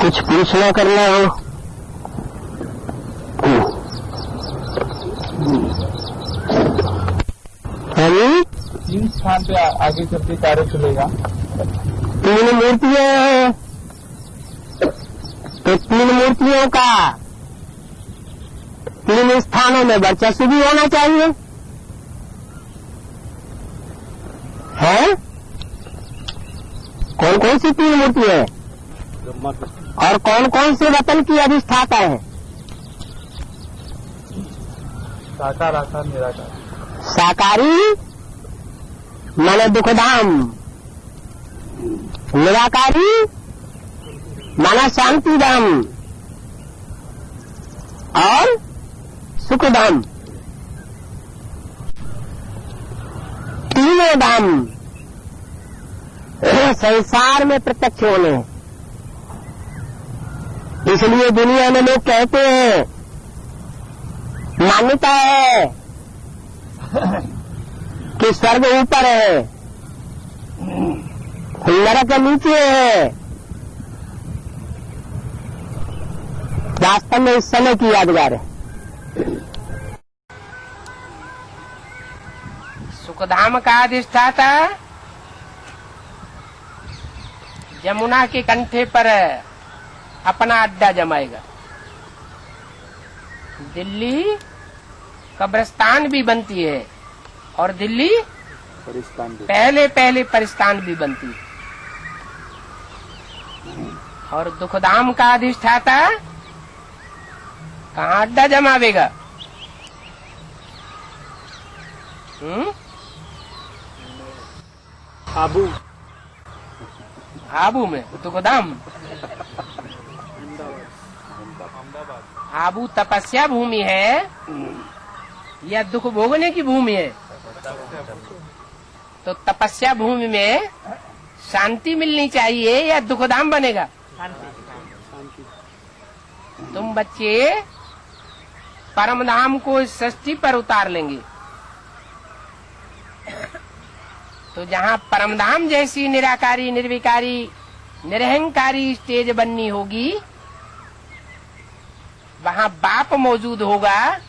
कुछ पूछना करना हो? तीन स्थान पे आगे चल के कार्य चलेगा। तीन मूर्तियां हैं, तो तीन मूर्तियों का तीन स्थानों में वर्चस्व भी होना चाहिए है। कौन कौन सी तीन मूर्ति है और कौन कौन से वतन की अधिष्ठाता है? साकार, आकार, निराकार। साकारी माने दुखधाम, निराकारी माना शांतिधाम और सुखधाम। तीनों धाम संसार में प्रत्यक्ष होने। इसलिए दुनिया में लोग कहते हैं, मान्यता है कि स्वर्ग ऊपर है, नरक नीचे है। वास्तव में इस समय की यादगार है। सुखधाम का अधिष्ठाता यमुना के कंठे पर अपना अड्डा जमाएगा। दिल्ली कब्रिस्तान भी बनती है और दिल्ली पहले पहले परिस्तान भी बनती है। और दुखधाम का अधिष्ठाता कहाँ अड्डा जमावेगा? आबू, आबू में दुखधाम। आबू तपस्या भूमि है या दुख भोगने की भूमि है? तो तपस्या भूमि में शांति मिलनी चाहिए या दुखधाम बनेगा? तुम बच्चे परमधाम को इस सृष्टि पर उतार लेंगे, तो जहाँ परमधाम जैसी निराकारी, निर्विकारी, निरहंकारी स्टेज बननी होगी, वहाँ बाप मौजूद होगा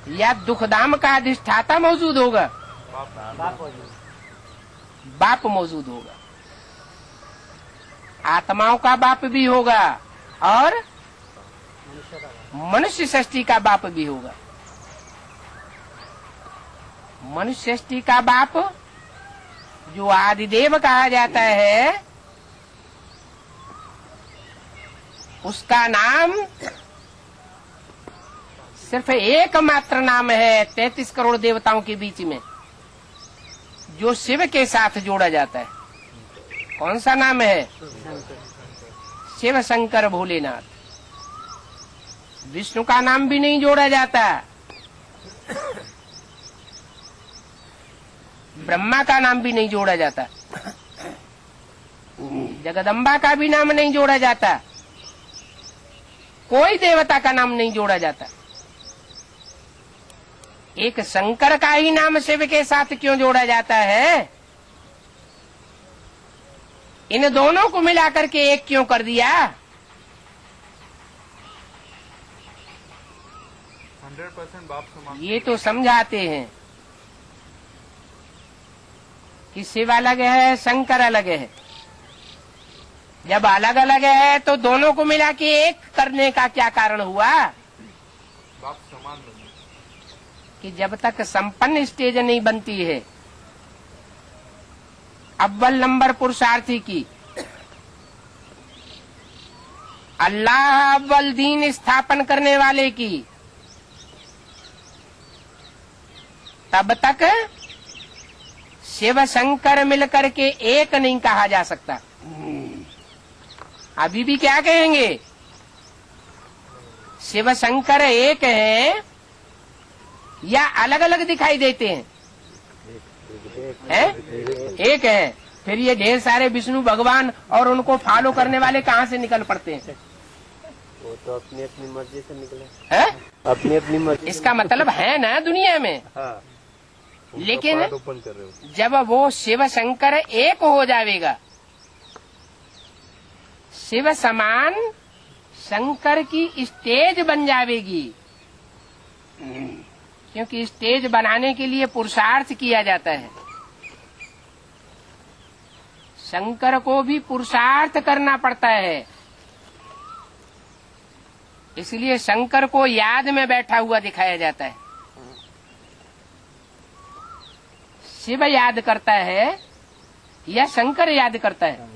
या दुखधाम का अधिष्ठाता मौजूद होगा? बाप मौजूद होगा। आत्माओं का बाप भी होगा और मनुष्य सृष्टि का बाप भी होगा। मनुष्य सृष्टि का बाप जो आदिदेव कहा जाता है, उसका नाम सिर्फ एकमात्र नाम है 33 करोड़ देवताओं के बीच में, जो शिव के साथ जोड़ा जाता है। कौन सा नाम है? शिव शंकर भोलेनाथ। विष्णु का नाम भी नहीं जोड़ा जाता, ब्रह्मा का नाम भी नहीं जोड़ा जाता, जगदम्बा का भी नाम नहीं जोड़ा जाता, कोई देवता का नाम नहीं जोड़ा जाता। एक शंकर का ही नाम शिव के साथ क्यों जोड़ा जाता है? इन दोनों को मिलाकर के एक क्यों कर दिया? 100% बाप समान। ये तो समझाते हैं कि शिव अलग है, शंकर अलग है। जब अलग अलग है तो दोनों को मिला के एक करने का क्या कारण हुआ? बाप समान बने। कि जब तक संपन्न स्टेज नहीं बनती है, अव्वल नंबर पुरुषार्थी की, अल्लाह अव्वल दीन स्थापन करने वाले की, तब तक शिव शंकर मिलकर के एक नहीं कहा जा सकता। अभी भी क्या कहेंगे? शिव शंकर एक है या अलग अलग दिखाई देते हैं? एक है। फिर ये ढेर सारे विष्णु भगवान और उनको फॉलो करने वाले कहाँ से निकल पड़ते हैं? वो तो अपनी अपनी मर्जी से निकले है? अपनी अपनी मर्जी। इसका मतलब है ना दुनिया में। हाँ। लेकिन जब वो शिव शंकर एक हो जाएगा, शिव समान शंकर की स्टेज बन जावेगी, क्योंकि स्टेज बनाने के लिए पुरुषार्थ किया जाता है। शंकर को भी पुरुषार्थ करना पड़ता है, इसलिए शंकर को याद में बैठा हुआ दिखाया जाता है। शिव याद करता है या शंकर याद करता है?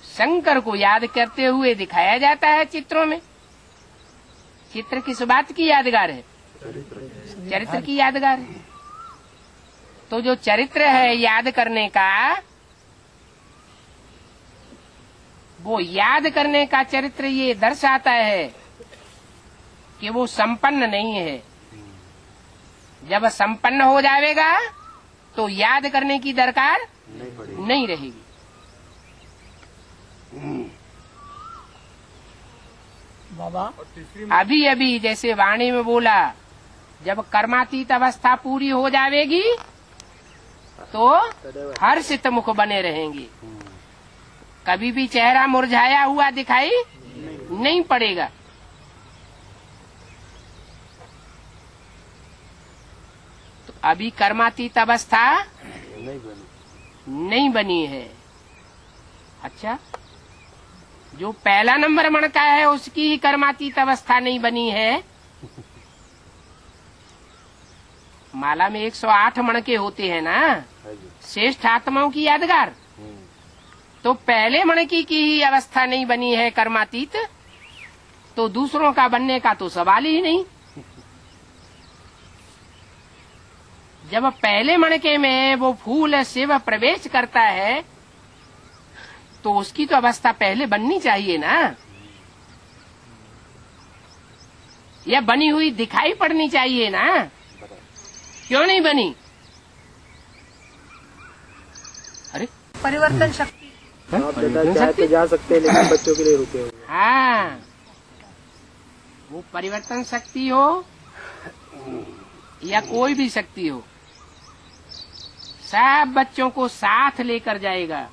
शंकर को याद करते हुए दिखाया जाता है चित्रों में। चित्र किस बात की यादगार है? चरित्र की यादगार है। तो जो चरित्र है याद करने का, वो याद करने का चरित्र ये दर्शाता है कि वो संपन्न नहीं है। जब संपन्न हो जाएगा तो याद करने की दरकार नहीं रहेगी। बाबा अभी अभी जैसे वाणी में बोला, जब कर्मातीत अवस्था पूरी हो जाएगी तो हर्षित मुख बने रहेंगे, कभी भी चेहरा मुरझाया हुआ दिखाई नहीं पड़ेगा। तो अभी कर्मातीत अवस्था नहीं बनी है। अच्छा, जो पहला नंबर मण का है उसकी ही कर्मातीत अवस्था नहीं बनी है। माला में 108 मण के होते हैं ना, श्रेष्ठ आत्माओं की यादगार। तो पहले मण की ही अवस्था नहीं बनी है कर्मातीत, तो दूसरों का बनने का तो सवाल ही नहीं। जब पहले मणके में वो फूल शिव प्रवेश करता है तो उसकी तो अवस्था पहले बननी चाहिए ना, या बनी हुई दिखाई पड़नी चाहिए ना। क्यों नहीं बनी? अरे परिवर्तन शक्ति चाहे तो जा सकते हैं, लेकिन बच्चों के लिए रुके हुए। हाँ, वो परिवर्तन शक्ति हो या कोई भी शक्ति हो, सब बच्चों को साथ लेकर जाएगा,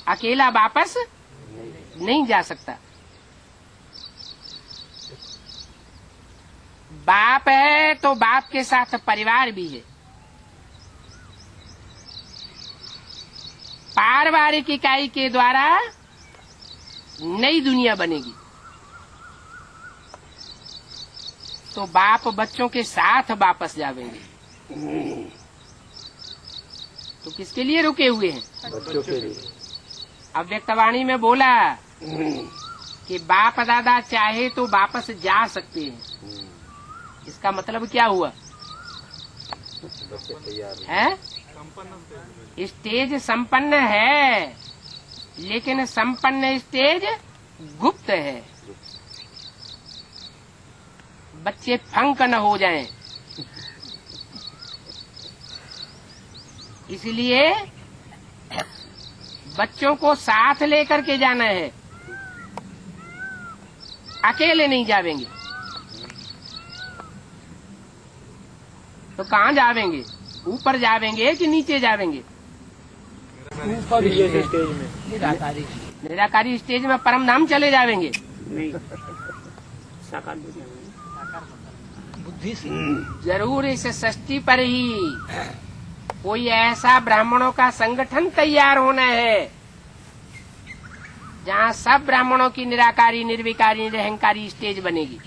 अकेला वापस नहीं जा सकता। बाप है तो बाप के साथ परिवार भी है। पारिवारिक इकाई के द्वारा नई दुनिया बनेगी, तो बाप बच्चों के साथ वापस जावेंगे। तो किसके लिए रुके हुए हैं? बच्चों के लिए। अव्यक्तवाणी में बोला कि बाप दादा चाहे तो वापस जा सकते हैं। इसका मतलब क्या हुआ? बच्चे तैयार है? स्टेज संपन्न है, लेकिन संपन्न स्टेज गुप्त है। बच्चे फंक न हो जाएं, इसलिए बच्चों को साथ लेकर के जाना है, अकेले नहीं जावेंगे। तो कहाँ जावेंगे? ऊपर जावेंगे कि नीचे जावेंगे? ऊपर ये स्टेज में निराकारी निराकारी स्टेज में परम धाम चले जावेंगे। बुद्धि से जरूर इस सृष्टि पर ही कोई ऐसा ब्राह्मणों का संगठन तैयार होना है जहाँ सब ब्राह्मणों की निराकारी, निर्विकारी, निरहंकारी स्टेज बनेगी।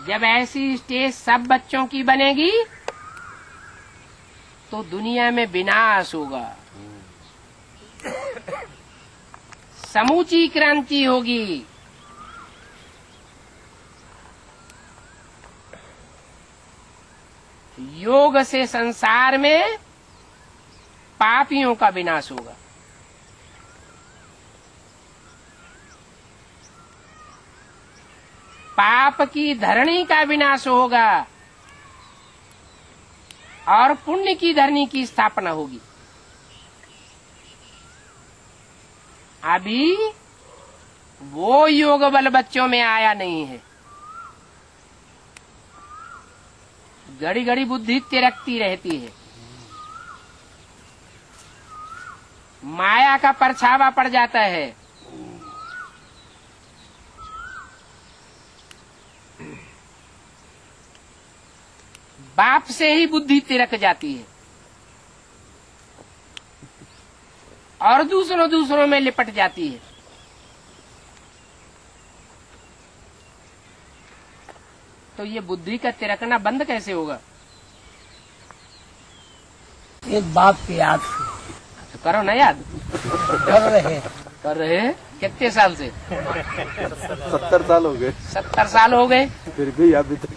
जब ऐसी स्टेज सब बच्चों की बनेगी तो दुनिया में विनाश होगा, समूची क्रांति होगी। योग से संसार में पापियों का विनाश होगा। पाप की धरणी का विनाश होगा और पुण्य की धरणी की स्थापना होगी। अभी वो योग बल बच्चों में आया नहीं है। घड़ी घड़ी बुद्धि तिरकती रहती है। माया का परछावा पड़ जाता है। बाप से ही बुद्धि तिरक जाती है और दूसरों में लिपट जाती है। तो ये बुद्धि का तिरकना बंद कैसे होगा? एक बाप की याद से तो करो ना याद। कर रहे हैं? कितने साल से? 70 साल हो गए। 70 साल हो गए। फिर भी अभी तक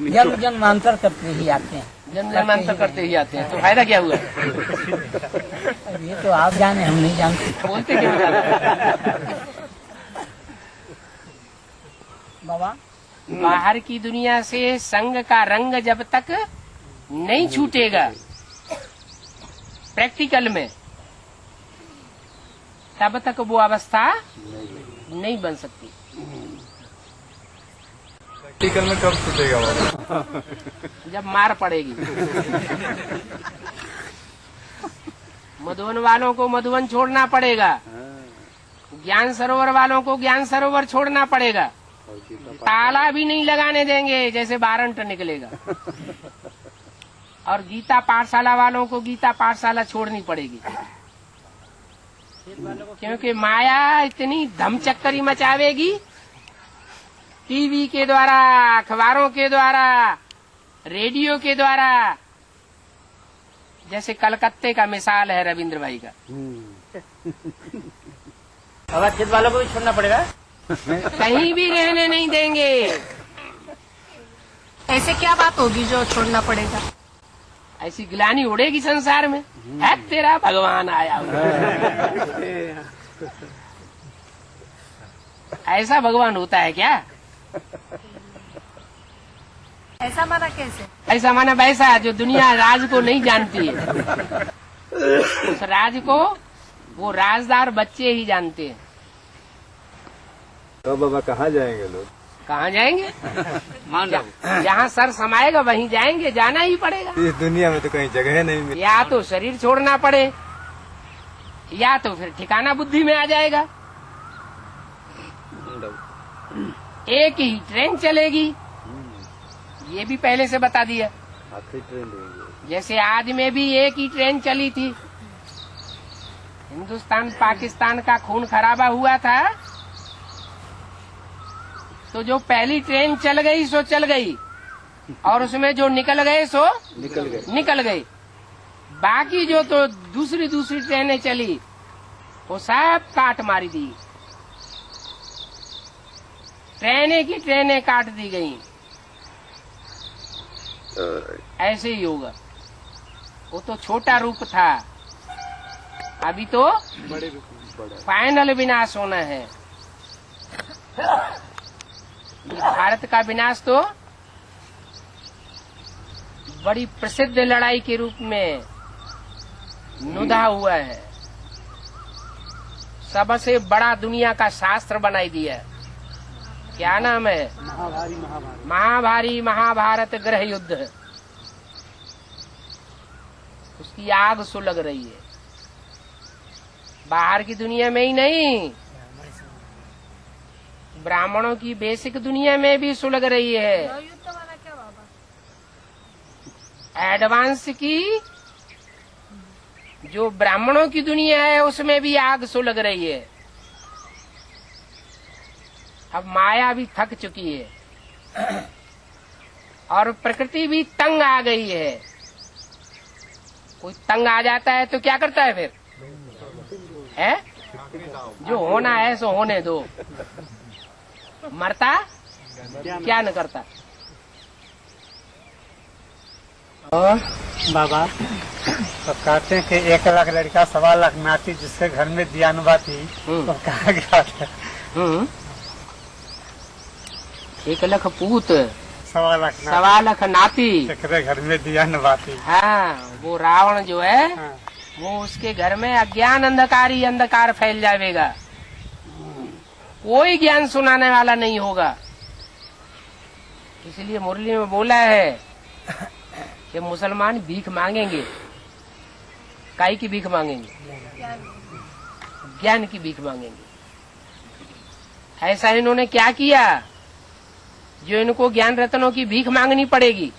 जन्म जन्मांतर करते ही आते हैं। जन्म जन्मांतर करते ही आते हैं। तो फायदा क्या हुआ? ये तो आप जाने, हम नहीं जानते। बोलते क्यों ज्यादा? बाबा बाहर की दुनिया से संग का रंग जब तक नहीं छूटेगा प्रैक्टिकल में, तब तक वो अवस्था नहीं बन सकती। प्रैक्टिकल में कब छूटेगा बाबा? जब मार पड़ेगी। मधुवन वालों को मधुवन छोड़ना पड़ेगा, ज्ञान सरोवर वालों को ज्ञान सरोवर छोड़ना पड़ेगा। ताला भी नहीं लगाने देंगे, जैसे वारंट निकलेगा। और गीता पाठशाला वालों को गीता पाठशाला छोड़नी पड़ेगी, क्योंकि माया इतनी धमचक्करी मचावेगी, टीवी के द्वारा, अखबारों के द्वारा, रेडियो के द्वारा। जैसे कलकत्ते का मिसाल है रविंद्र भाई का। अवच्छेद वालों को भी छोड़ना पड़ेगा। कहीं भी रहने नहीं देंगे। ऐसे क्या बात होगी जो छोड़ना पड़ेगा? ऐसी गिलानी उड़ेगी संसार में, है तेरा भगवान आया हुआ। ऐसा भगवान होता है क्या? ऐसा माना कैसे? ऐसा माना वैसा जो दुनिया राज को नहीं जानती है। उस राज को वो राजदार बच्चे ही जानते हैं। तो बाबा कहाँ जाएंगे लोग? कहाँ जाएंगे? जहाँ सर समाएगा वहीं जाएंगे, जाना ही पड़ेगा। इस दुनिया में तो कहीं जगह नहीं मिली। या तो शरीर छोड़ना पड़े, या तो फिर ठिकाना बुद्धि में आ जाएगा। एक ही ट्रेन चलेगी, ये भी पहले से बता दिया। आखिरी ट्रेन लेंगे। जैसे आज में भी एक ही ट्रेन चली थी। हिंदुस्तान पाकिस्तान का खून खराबा हुआ था, तो जो पहली ट्रेन चल गई सो चल गई, और उसमें जो निकल गए सो निकल गए। बाकी जो तो दूसरी ट्रेनें चली, वो सब काट मारी दी। ट्रेनें की ट्रेनें काट दी गई। ऐसे ही होगा। वो तो छोटा रूप था, अभी तो फाइनल विनाश होना है। भारत का विनाश तो बड़ी प्रसिद्ध लड़ाई के रूप में नुदा हुआ है। सबसे बड़ा दुनिया का शास्त्र बनाई दिया। क्या नाम है? महाभारी महाभारत गृह युद्ध। उसकी आग सुलग रही है, बाहर की दुनिया में ही नहीं, ब्राह्मणों की बेसिक दुनिया में भी सुलग रही है। युद्ध वाला क्या बाबा? एडवांस की जो ब्राह्मणों की दुनिया है उसमें भी आग सुलग रही है। अब माया भी थक चुकी है और प्रकृति भी तंग आ गई है। कोई तंग आ जाता है तो क्या करता है फिर? है जो होना है सो होने दो, मरता क्या न करता। और बाबा तो कहते हैं कि 1 लाख लड़का 1.25 लाख नाती, जिसके घर में दियानुबा थी तो कहा गया था 1 लाख पूत 1.25 लाख नाती, एकरे घर में दियानुबा थी। हाँ, वो रावण जो है हाँ। वो उसके घर में अज्ञान अंधकार ही अंधकार फैल जाएगा। कोई ज्ञान सुनाने वाला नहीं होगा। इसलिए मुरली में बोला है कि मुसलमान भीख मांगेंगे। काई की भीख मांगेंगे? ज्ञान की भीख मांगेंगे। ऐसा इन्होंने क्या किया जो इनको ज्ञान रत्नों की भीख मांगनी पड़ेगी?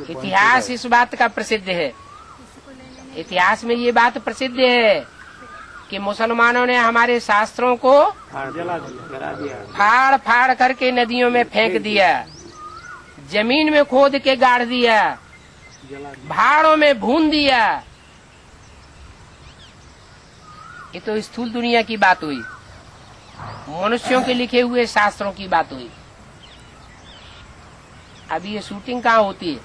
इतिहास इस बात का प्रसिद्ध है, इतिहास में ये बात प्रसिद्ध है कि मुसलमानों ने हमारे शास्त्रों को फाड़ फाड़ करके नदियों में फेंक दिया, जमीन में खोद के गाड़ दिया, पहाड़ों में भून दिया। ये तो स्थूल दुनिया की बात हुई, मनुष्यों के लिखे हुए शास्त्रों की बात हुई। अभी ये शूटिंग कहाँ होती है?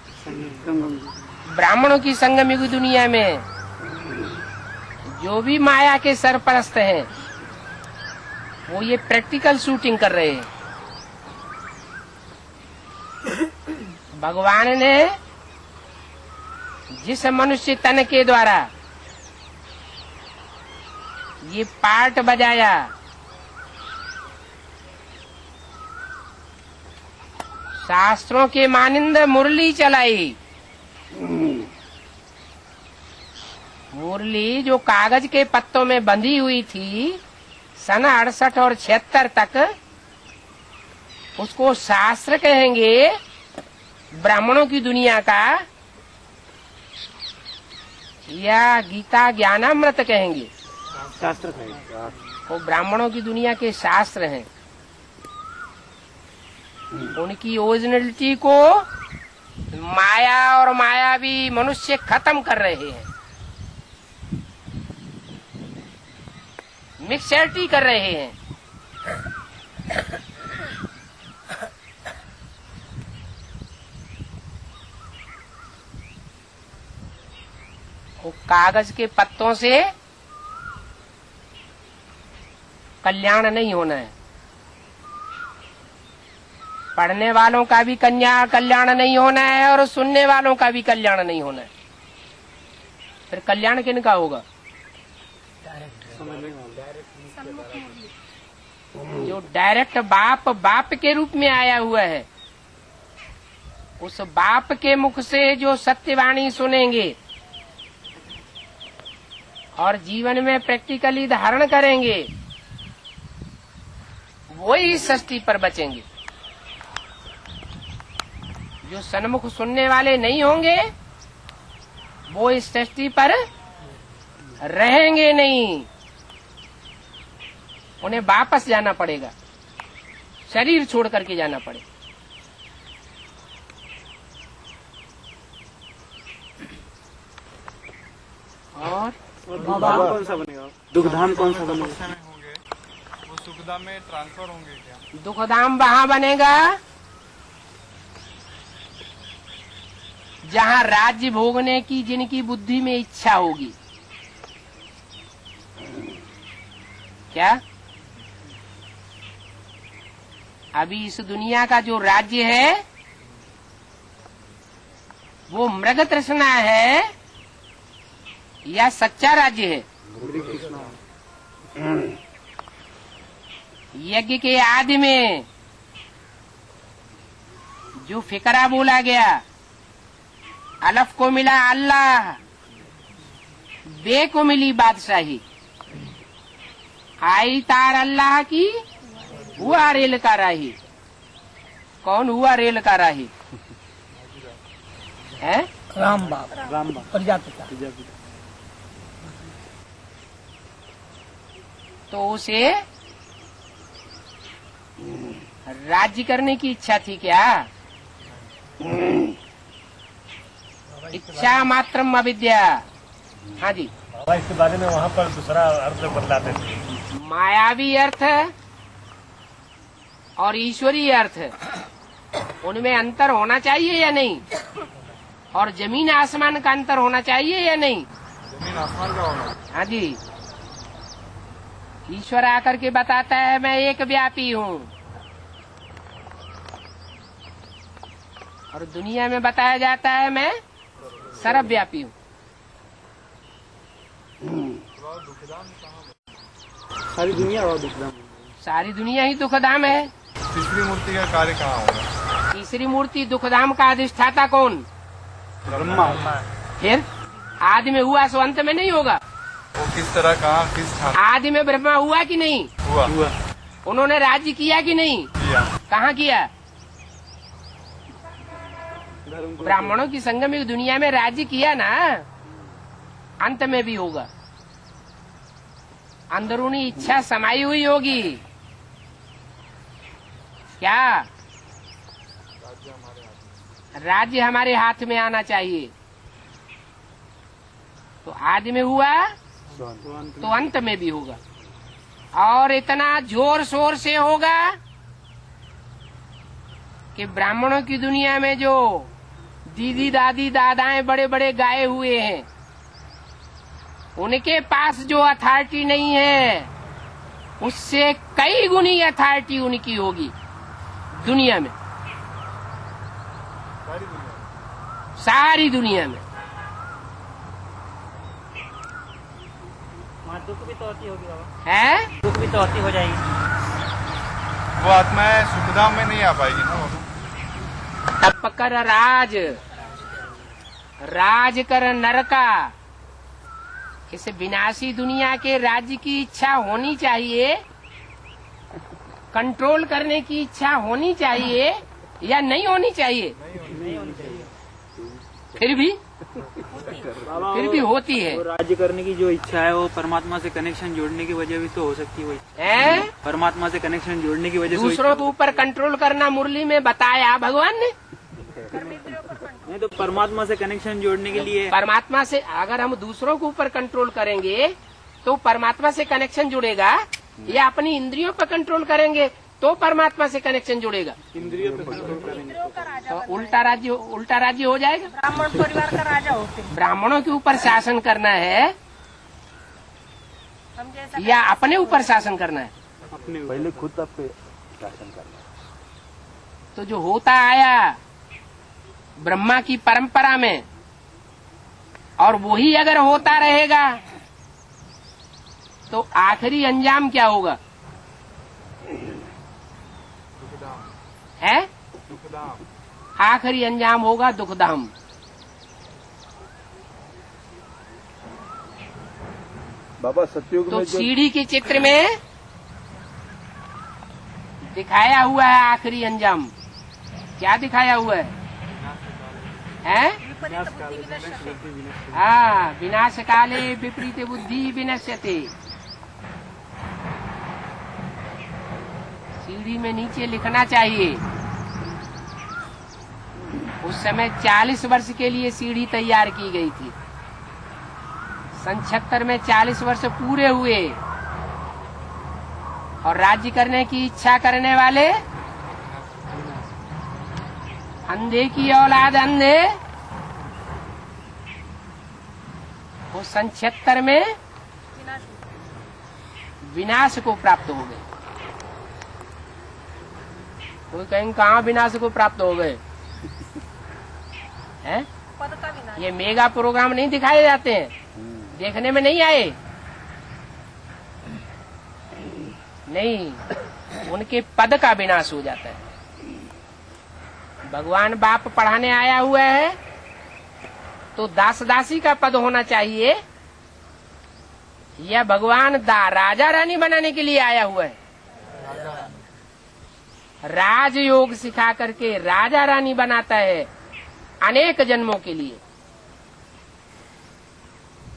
ब्राह्मणों की संगम युग दुनिया में जो भी माया के सरपरस्त हैं वो ये प्रैक्टिकल शूटिंग कर रहे हैं। भगवान ने जिस मनुष्य तन के द्वारा ये पार्ट बजाया, शास्त्रों के मानिंद मुरली चलाई, मुरली जो कागज के पत्तों में बंधी हुई थी सन 68 और 76 तक, उसको शास्त्र कहेंगे ब्राह्मणों की दुनिया का, या गीता ज्ञानामृत कहेंगे? शास्त्र कहेंगे। वो ब्राह्मणों की दुनिया के शास्त्र हैं। उनकी ओरिजिनलिटी को माया और मायावी मनुष्य खत्म कर रहे हैं, मिक्सचरिटी कर रहे हैं। वो कागज के पत्तों से कल्याण नहीं होना है, पढ़ने वालों का भी कल्याण नहीं होना है और सुनने वालों का भी कल्याण नहीं होना है। फिर कल्याण किनका होगा? जो डायरेक्ट बाप के रूप में आया हुआ है, उस बाप के मुख से जो सत्यवाणी सुनेंगे और जीवन में प्रैक्टिकली धारण करेंगे, वही सृष्टि पर बचेंगे। जो सन्मुख सुनने वाले नहीं होंगे वो इस सृष्टि पर रहेंगे नहीं, उन्हें वापस जाना पड़ेगा, शरीर छोड़ करके जाना पड़ेगा। और दुखधाम कौन सा बनेगा? दुखधाम कौन सा बनेगा? वो सुखधाम में ट्रांसफर होंगे क्या? दुखधाम वहां बनेगा जहां राज्य भोगने की जिनकी बुद्धि में इच्छा होगी। क्या? अभी इस दुनिया का जो राज्य है वो मृग तृष्णा है या सच्चा राज्य है? यज्ञ के आदि में जो फिकरा बोला गया, अलफ को मिला अल्लाह, बे को मिली बादशाही, आई तार अल्लाह की, हुआ रेल का राही। कौन हुआ रेल का राही? है राम बाप प्रजापिता। तो उसे राज्य करने की इच्छा थी क्या? इच्छा मात्रम अविद्या। हाँ जी, इसके बारे में वहाँ पर दूसरा अर्थ बदलाते थे। मायावी अर्थ और ईश्वरीय अर्थ, उनमें अंतर होना चाहिए या नहीं? और जमीन आसमान का अंतर होना चाहिए या नहीं? जमीन आसमान का होना। हाँ जी, ईश्वर आकर के बताता है मैं एक व्यापी हूँ, और दुनिया में बताया जाता है मैं सर्वव्यापी हूँ। सारी दुनिया और दुखधाम। सारी दुनिया ही दुखधाम है। तीसरी मूर्ति का कार्य कहाँ होगा? तीसरी मूर्ति दुखधाम का अधिष्ठाता कौन? फिर आदि में हुआ सो अंत में नहीं होगा। वो किस तरह कहाँ किस स्थान आदि में ब्रह्मा हुआ कि नहीं? हुआ उन्होंने राज्य किया कि नहीं? किया। कहाँ किया? ब्राह्मणों की संगम दुनिया में राज्य किया ना, अंत में भी होगा। अंदरूनी इच्छा समाई हुई होगी क्या? राज्य हमारे हाथ में आना चाहिए। तो आदि में हुआ तो अंत में भी होगा, और इतना जोर शोर से होगा कि ब्राह्मणों की दुनिया में जो दीदी दादी दादाएं बड़े बड़े गाए हुए हैं, उनके पास जो अथॉरिटी नहीं है, उससे कई गुनी अथॉरिटी उनकी होगी दुनिया में, सारी दुनिया में। दुख भी तो होती होगी बाबा, है दुख भी तो होती हो जाएगी। वो आत्माएं सुखधाम में नहीं आ पाएगी ना बाबा। तप कर राज, राज कर नरका। इस विनाशी दुनिया के राज्य की इच्छा होनी चाहिए, कंट्रोल करने की इच्छा होनी चाहिए या नहीं होनी चाहिए? फिर भी होती है। वो राज्य करने की जो इच्छा है वो परमात्मा से कनेक्शन जोड़ने की वजह भी तो हो सकती है। है परमात्मा से कनेक्शन जोड़ने की वजह से दूसरों के ऊपर कंट्रोल करना मुरली में बताया भगवान ने। नहीं तो परमात्मा से कनेक्शन जोड़ने के लिए परमात्मा से अगर हम दूसरों के ऊपर कंट्रोल करेंगे तो परमात्मा से कनेक्शन जुड़ेगा, या अपनी इंद्रियों पर कंट्रोल करेंगे तो परमात्मा से कनेक्शन जुड़ेगा। इंद्रियों पे कंट्रोल करेंगे तो उल्टा राज्य हो जाएगा। ब्राह्मण परिवार का राजा होते हैं। ब्राह्मणों के ऊपर शासन करना है हम जैसा या अपने ऊपर शासन करना है? अपने पहले खुद आप पे शासन करना। तो जो होता आया ब्रह्मा की परंपरा में, और वही अगर होता रहेगा तो आखिरी अंजाम क्या होगा? है आखिरी अंजाम होगा दुखधाम। बाबा सतयुग तो में जो सीढ़ी के चित्र में दिखाया हुआ है आखिरी अंजाम। क्या दिखाया हुआ है? विपरीत बुद्धि विनश्यते। हाँ, विनाश काले विपरीत बुद्धि विनश्यते। सीढ़ी में नीचे लिखना चाहिए। उस समय 40 वर्ष के लिए सीढ़ी तैयार की गई थी। सन 76 में 40 वर्ष पूरे हुए, और राज्य करने की इच्छा करने वाले अंधे की औलाद अंधे, वो सन 76 में विनाश को प्राप्त हो गए। कोई कहीं कहाँ विनाश को प्राप्त हो गए हैं? पद का विनाश। ये मेगा प्रोग्राम नहीं दिखाए जाते हैं, देखने में नहीं आए? नहीं, उनके पद का विनाश हो जाता है। भगवान बाप पढ़ाने आया हुआ है तो दास दासी का पद होना चाहिए, या भगवान राजा रानी बनाने के लिए आया हुआ है? राजयोग सिखा करके राजा रानी बनाता है अनेक जन्मों के लिए।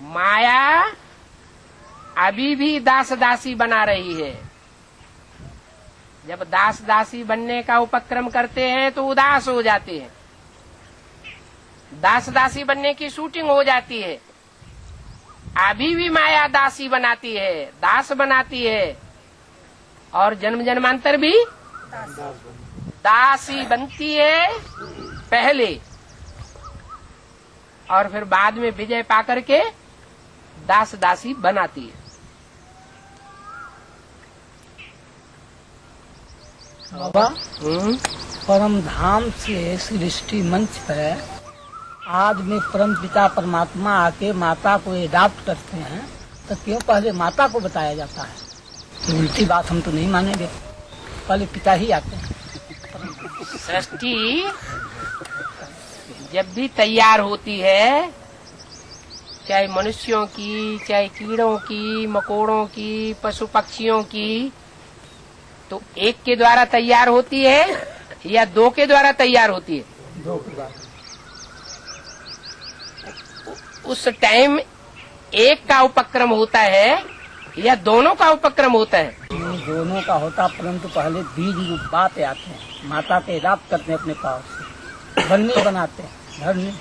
माया अभी भी दास दासी बना रही है। जब दास दासी बनने का उपक्रम करते हैं तो उदास हो जाते हैं। दास दासी बनने की शूटिंग हो जाती है। अभी भी माया दासी बनाती है, दास बनाती है, और जन्म जन्मांतर भी दासी बनती है पहले, और फिर बाद में विजय पाकर के दास दासी बनाती है। बाबा परम धाम से सृष्टि मंच पर आज में परम पिता परमात्मा आके माता को एडॉप्ट करते हैं, तो क्यों पहले माता को बताया जाता है? ये उल्टी बात हम तो नहीं मानेंगे, पहले पिता ही आते हैं। सृष्टि जब भी तैयार होती है, चाहे मनुष्यों की, चाहे कीड़ों की, मकोड़ों की, पशु पक्षियों की, तो एक के द्वारा तैयार होती है या दो के द्वारा तैयार होती है? दो की बात। उस टाइम एक का उपक्रम होता है या दोनों का उपक्रम होता है? ये दोनों का होता, परंतु पहले बीज बाते आते हैं, माता के राप करते हैं अपने पाँव से, धरनी बनाते हैं, धरनी।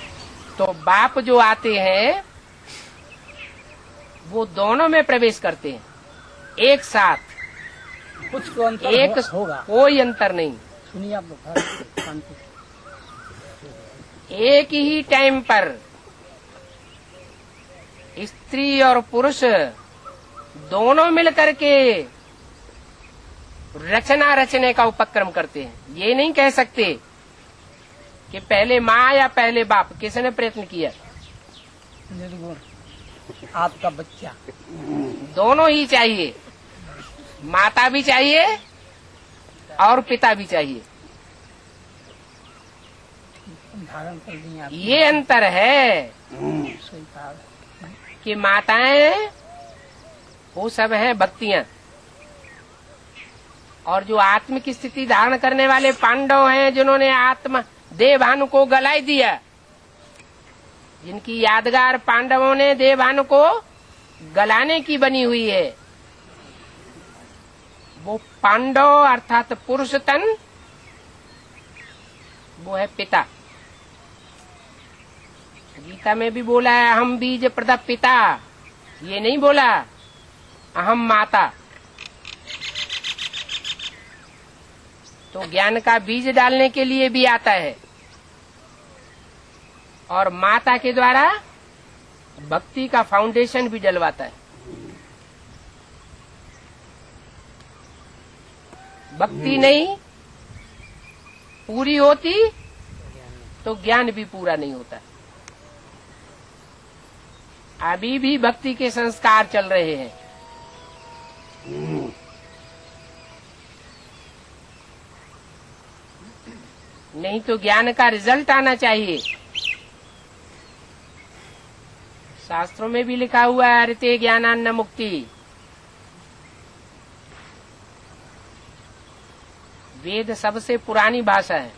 तो बाप जो आते हैं वो दोनों में प्रवेश करते हैं एक साथ, कुछ तो अंतर एक होगा। कोई अंतर नहीं। सुनिए आप लोग, शांति। एक ही टाइम पर स्त्री और पुरुष दोनों मिलकर के रचना रचने का उपक्रम करते हैं। ये नहीं कह सकते कि पहले माँ या पहले बाप, किसने प्रयत्न किया? निर्गुण आपका बच्चा, दोनों ही चाहिए, माता भी चाहिए और पिता भी चाहिए। धारण कर दिए आप। ये अंतर है सही कहा। कि माताएं वो सब हैं भक्तियां, और जो आत्म की स्थिति धारण करने वाले पांडव हैं, जिन्होंने आत्मा देवभानु को गलाई दिया, जिनकी यादगार पांडवों ने देवभानु को गलाने की बनी हुई है, वो पांडव अर्थात पुरुष तन, वो है पिता। गीता में भी बोला है अहम बीज प्रदा पिता, ये नहीं बोला अहम माता। तो ज्ञान का बीज डालने के लिए भी आता है, और माता के द्वारा भक्ति का फाउंडेशन भी डलवाता है। भक्ति नहीं पूरी होती तो ज्ञान भी पूरा नहीं होता। अभी भी भक्ति के संस्कार चल रहे हैं। नहीं तो ज्ञान का रिजल्ट आना चाहिए। शास्त्रों में भी लिखा हुआ है अरिते ज्ञानान्न मुक्ति। वेद सबसे पुरानी भाषा है।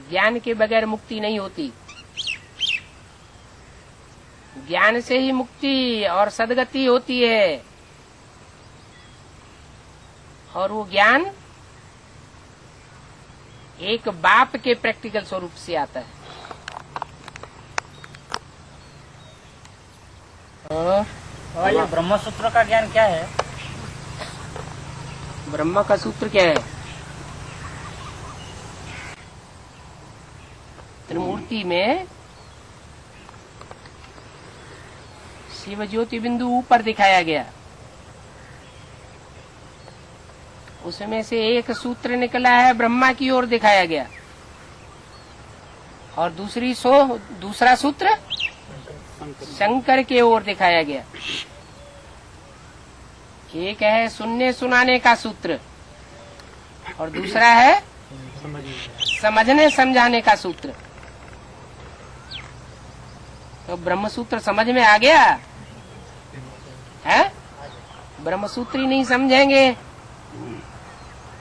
ज्ञान के बगैर मुक्ति नहीं होती। ज्ञान से ही मुक्ति और सदगति होती है, और वो ज्ञान एक बाप के प्रैक्टिकल स्वरूप से आता है। और ये ब्रह्म सूत्र का ज्ञान क्या है? ब्रह्म का सूत्र क्या है? त्रिमूर्ति में शिव ज्योति बिंदु ऊपर दिखाया गया, उसमें से एक सूत्र निकला है ब्रह्मा की ओर दिखाया गया, और दूसरा सूत्र शंकर के ओर दिखाया गया। एक है सुनने सुनाने का सूत्र, और दूसरा है समझने समझाने का सूत्र। तो ब्रह्म सूत्र समझ में आ गया है? ब्रह्म सूत्र ही नहीं समझेंगे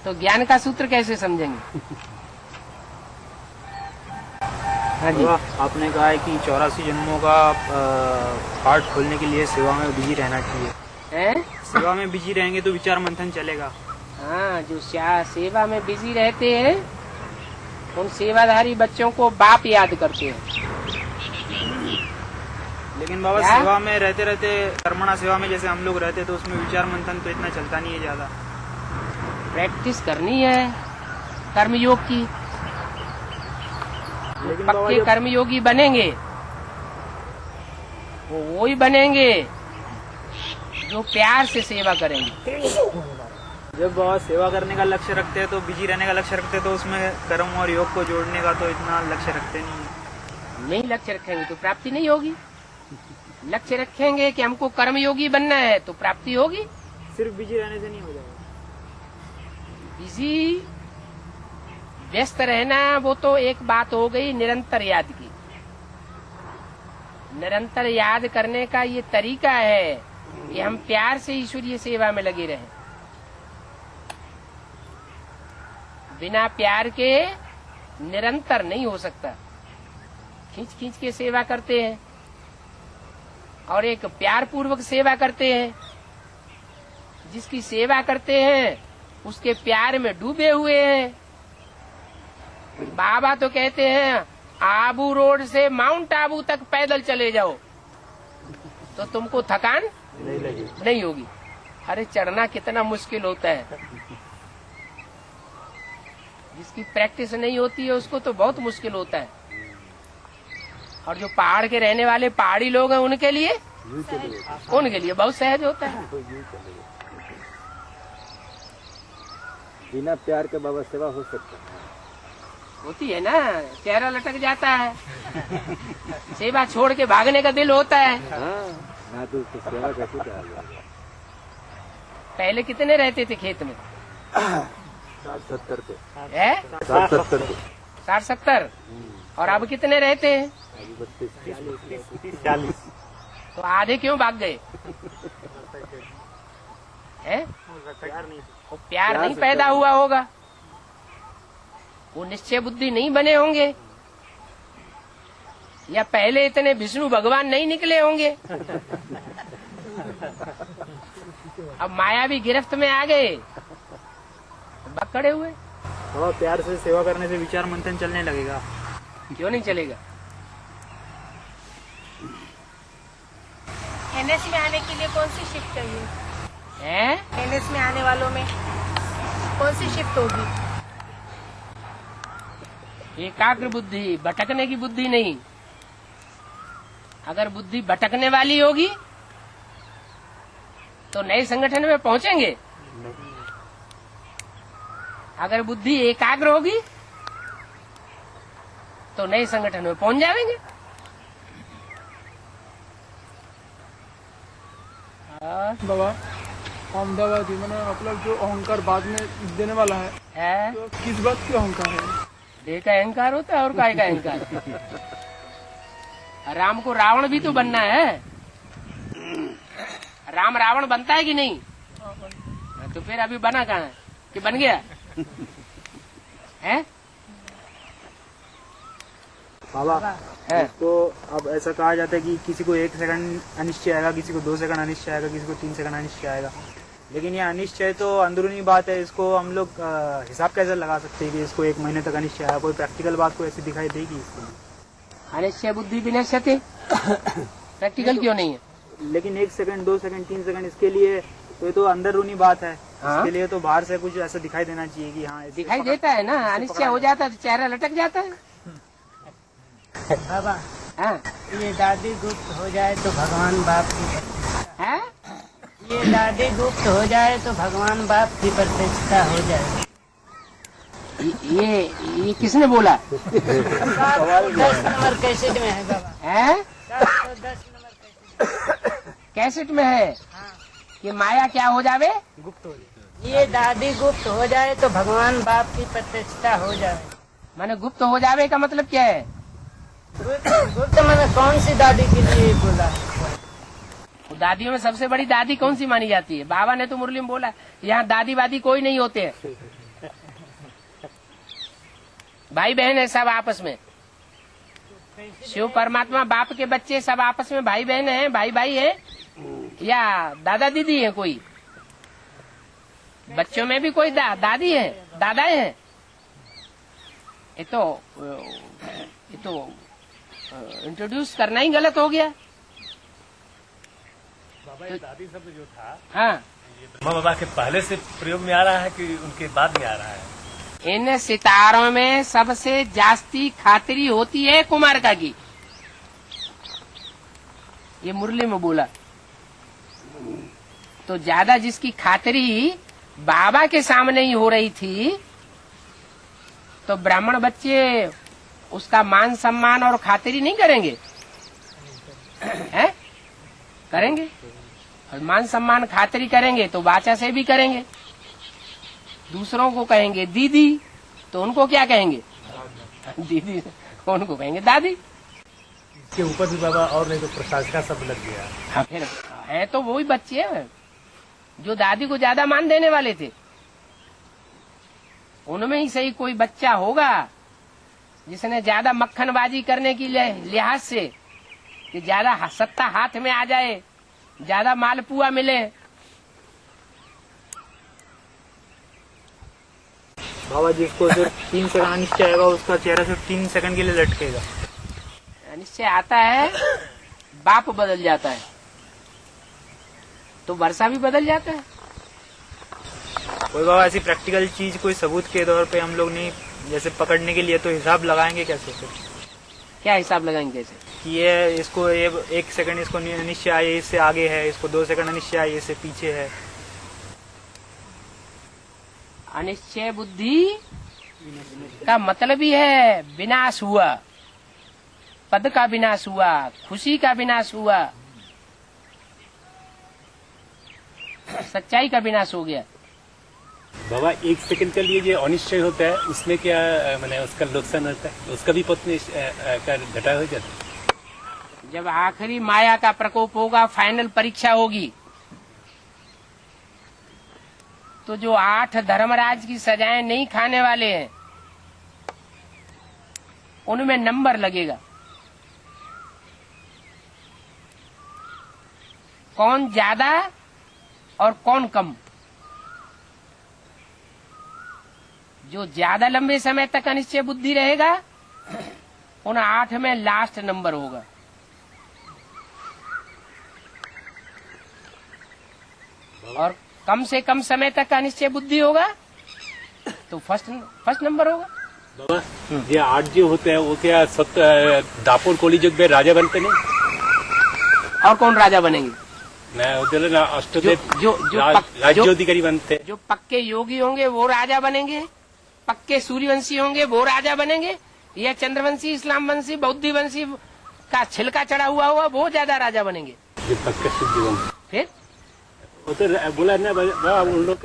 तो ज्ञान का सूत्र कैसे समझेंगे? हाँ जी। आपने कहा है कि 84 जन्मों का पाठ खोलने के लिए सेवा में बिजी रहना चाहिए। हैं? सेवा में बिजी रहेंगे तो विचार मंथन चलेगा। हाँ, जो सेवा में बिजी रहते हैं उन सेवाधारी बच्चों को बाप याद करते हैं। लेकिन बाबा क्या? सेवा में रहते रहते कर्मणा सेवा में जैसे हम लोग रहते तो उसमें विचार मंथन तो इतना चलता नहीं है ज्यादा। प्रैक्टिस करनी है कर्मयोग की। लेकिन बाबा पक्के कर्मयोगी बनेंगे वो ही बनेंगे जो प्यार से सेवा करेंगे। जब बाबा सेवा करने का लक्ष्य रखते हैं तो बिजी रहने का लक्ष्य रखते हैं तो उसमें कर्म और योग को जोड़ने का तो इतना लक्ष्य रखते नहीं है। नहीं लक्ष्य रखेंगे तो प्राप्ति नहीं होगी। लक्ष्य रखेंगे कि हमको कर्मयोगी बनना है तो प्राप्ति होगी। सिर्फ बिजी रहने से नहीं हो जाएगा। बिजी व्यस्त रहना वो तो एक बात हो गई निरंतर याद की। निरंतर याद करने का ये तरीका है कि हम प्यार से ईश्वरीय सेवा में लगे रहें। बिना प्यार के निरंतर नहीं हो सकता। खींच खींच के सेवा करते हैं और एक प्यार पूर्वक सेवा करते हैं। जिसकी सेवा करते हैं उसके प्यार में डूबे हुए हैं। बाबा तो कहते हैं आबू रोड से माउंट आबू तक पैदल चले जाओ तो तुमको थकान नहीं होगी। अरे चढ़ना कितना मुश्किल होता है। जिसकी प्रैक्टिस नहीं होती है उसको तो बहुत मुश्किल होता है। और जो पहाड़ के रहने वाले पहाड़ी लोग हैं उनके लिए बहुत सहज होता है। बिना प्यार के बाबा सेवा हो सकता है? होती है ना, चेहरा लटक जाता है। सेवा छोड़ के भागने का दिल होता है। हाँ, तो उसको सेवा कैसे कहा जाएगा? पहले कितने रहते थे खेत में? 60-70 पे। है 60-70 पे। 60-70। और अब कितने रहते हैं? 40। तो आधे क्यों भाग गए? हैं? वो प्यार नहीं पैदा हुआ होगा। वो निश्चय बुद्धि नहीं बने होंगे, या पहले इतने विष्णु भगवान नहीं निकले होंगे। अब माया भी गिरफ्त में आ गए, खड़े हुए। थोड़ा प्यार से सेवा करने से विचार मंथन चलने लगेगा। क्यों नहीं चलेगा? एनएस में आने के लिए कौन सी शिफ्ट चाहिए? हैं? एनएस में आने वालों में कौन सी शिफ्ट होगी? एकाग्र बुद्धि, भटकने की बुद्धि नहीं। अगर बुद्धि भटकने वाली होगी तो नए संगठन में पहुंचेंगे। अगर बुद्धि एकाग्र होगी तो नए संगठन में पहुंच जाएंगे। बाबा अहमदाबादी मैंने मतलब जो अहंकार बाद में देने वाला है तो किस बात की अहंकार है? देह का अहंकार होता है और काय का अहंकार। राम को रावण भी तो बनना है। राम रावण बनता है कि नहीं? तो फिर अभी बना कहाँ है कि बन गया है? बाबा तो अब ऐसा कहा जाता है कि किसी को 1 सेकंड अनिश्चय आएगा, किसी को 2 सेकंड अनिश्चय आएगा, किसी को 3 सेकंड अनिश्चय आएगा। लेकिन ये अनिश्चय तो अंदरूनी बात है। इसको हम लोग हिसाब कैसे लगा सकते हैं कि इसको 1 महीने तक अनिश्चय आया? कोई प्रैक्टिकल बात को ऐसी दिखाई देगी इसको? अनिश्चय बुद्धि विनश्यते। प्रैक्टिकल क्यों नहीं है? लेकिन 1 सेकंड 2 सेकंड 3 सेकंड इसके लिए तो ये तो अंदरूनी बात है। हाँ? इसके लिए तो बाहर से कुछ ऐसा दिखाई देना चाहिए कि हाँ दिखाई देता है ना। अनिश्चय हो जाता है तो चेहरा लटक जाता है। बाबा हाँ? ये दादी गुप्त हो जाए तो भगवान बाप की है? ये दादी गुप्त हो जाए तो भगवान बाप की प्रतिष्ठा हो जाए। ये किसने बोला? 10 नंबर कैसेट में है बाबा। है? 10 नंबर कैसेट में है कि माया क्या हो जावे? गुप्त हो जाए। ये दादी गुप्त हो जाए तो भगवान बाप की प्रतिष्ठा हो जाए। माने गुप्त हो जावे का मतलब क्या है? गुप्त मैंने कौन सी दादी के लिए बोला? दादियों में सबसे बड़ी दादी कौन सी मानी जाती है? बाबा ने तो मुरली में बोला यहाँ दादी वादी कोई नहीं होते हैं। भाई बहन है सब आपस में। शिव परमात्मा बाप के बच्चे सब आपस में भाई बहन हैं, भाई भाई है, या दादा दीदी है? कोई बच्चों में भी कोई दादी है, दादाएं हैं। ये तो इंट्रोड्यूस करना ही गलत हो गया। बाबा ये दादी शब्द जो था, हाँ, ये ब्रह्मा बाबा के पहले से प्रयोग में आ रहा है कि उनके बाद में आ रहा है? इन सितारों में सबसे जास्ती खातिरी होती है कुमारका की। ये मुरली में बोला। तो ज्यादा जिसकी खातिरी बाबा के सामने ही हो रही थी तो ब्राह्मण बच्चे उसका मान सम्मान और खातिरी नहीं करेंगे? हैं? करेंगे। और मान सम्मान खातिरी करेंगे तो बाचा से भी करेंगे। दूसरों को कहेंगे दीदी, तो उनको क्या कहेंगे? दीदी। उनको कहेंगे दादी। इसके ऊपर भी बाबा और नहीं तो प्रसाद का सब लग गया। हाँ, फिर है तो वही बच्चे हैं जो दादी को ज्यादा मान देने वाले थे। उनमें ही सही कोई बच्चा होगा जिसने ज्यादा मक्खनबाजी करने की लिहाज से कि ज्यादा सत्ता हाथ में आ जाए, ज्यादा मालपुआ मिले। बाबा जिसको सिर्फ 3 सेकंड अनिश्चय आएगा उसका चेहरा सिर्फ 3 सेकंड के लिए लटकेगा। अनिश्चय आता है, बाप बदल जाता है तो वर्षा भी बदल जाता है। कोई बाबा ऐसी प्रैक्टिकल चीज कोई सबूत के तौर पे हम लोग नहीं, जैसे पकड़ने के लिए तो हिसाब लगाएंगे कैसे? फिर क्या हिसाब लगाएंगे कैसे? कि ये इसको ये 1 सेकंड इसको अनिश्चय आए इससे आगे है, इसको 2 सेकंड अनिश्चय आए इससे पीछे है। अनिश्चय बुद्धि का मतलब ही है विनाश हुआ, पद का विनाश हुआ, खुशी का विनाश हुआ, सच्चाई का विनाश हो गया। बाबा 1 सेकंड के लिए जो अनिश्चय होता है उसमें क्या मैंने उसका नुकसान होता है, उसका भी पत्नी का घटा हो जाता है। जब आखिरी माया का प्रकोप होगा, फाइनल परीक्षा होगी, तो जो 8 धर्मराज की सजाएं नहीं खाने वाले हैं उनमें नंबर लगेगा, कौन ज्यादा और कौन कम। जो ज्यादा लंबे समय तक अनिश्चय बुद्धि रहेगा उन 8 में लास्ट नंबर होगा, और कम से कम समय तक अनिश्चय बुद्धि होगा तो फर्स्ट नंबर होगा। बाबा ये 8 जो होते हैं वो क्या दापोर कोली युग में राजा बनते नहीं? और कौन राजा बनेंगे? उधर ना अष्टदेव राज्योधिकारी बनते। जो पक्के योगी होंगे वो राजा बनेंगे, पक्के सूर्यवंशी होंगे वो राजा बनेंगे, या चंद्रवंशी, इस्लामवंशी, बौद्धवंशी का छिलका चढ़ा हुआ वो ज्यादा राजा बनेंगे। जो पक्के सूर्यवंशी फिर उधर बोला ना उन लोग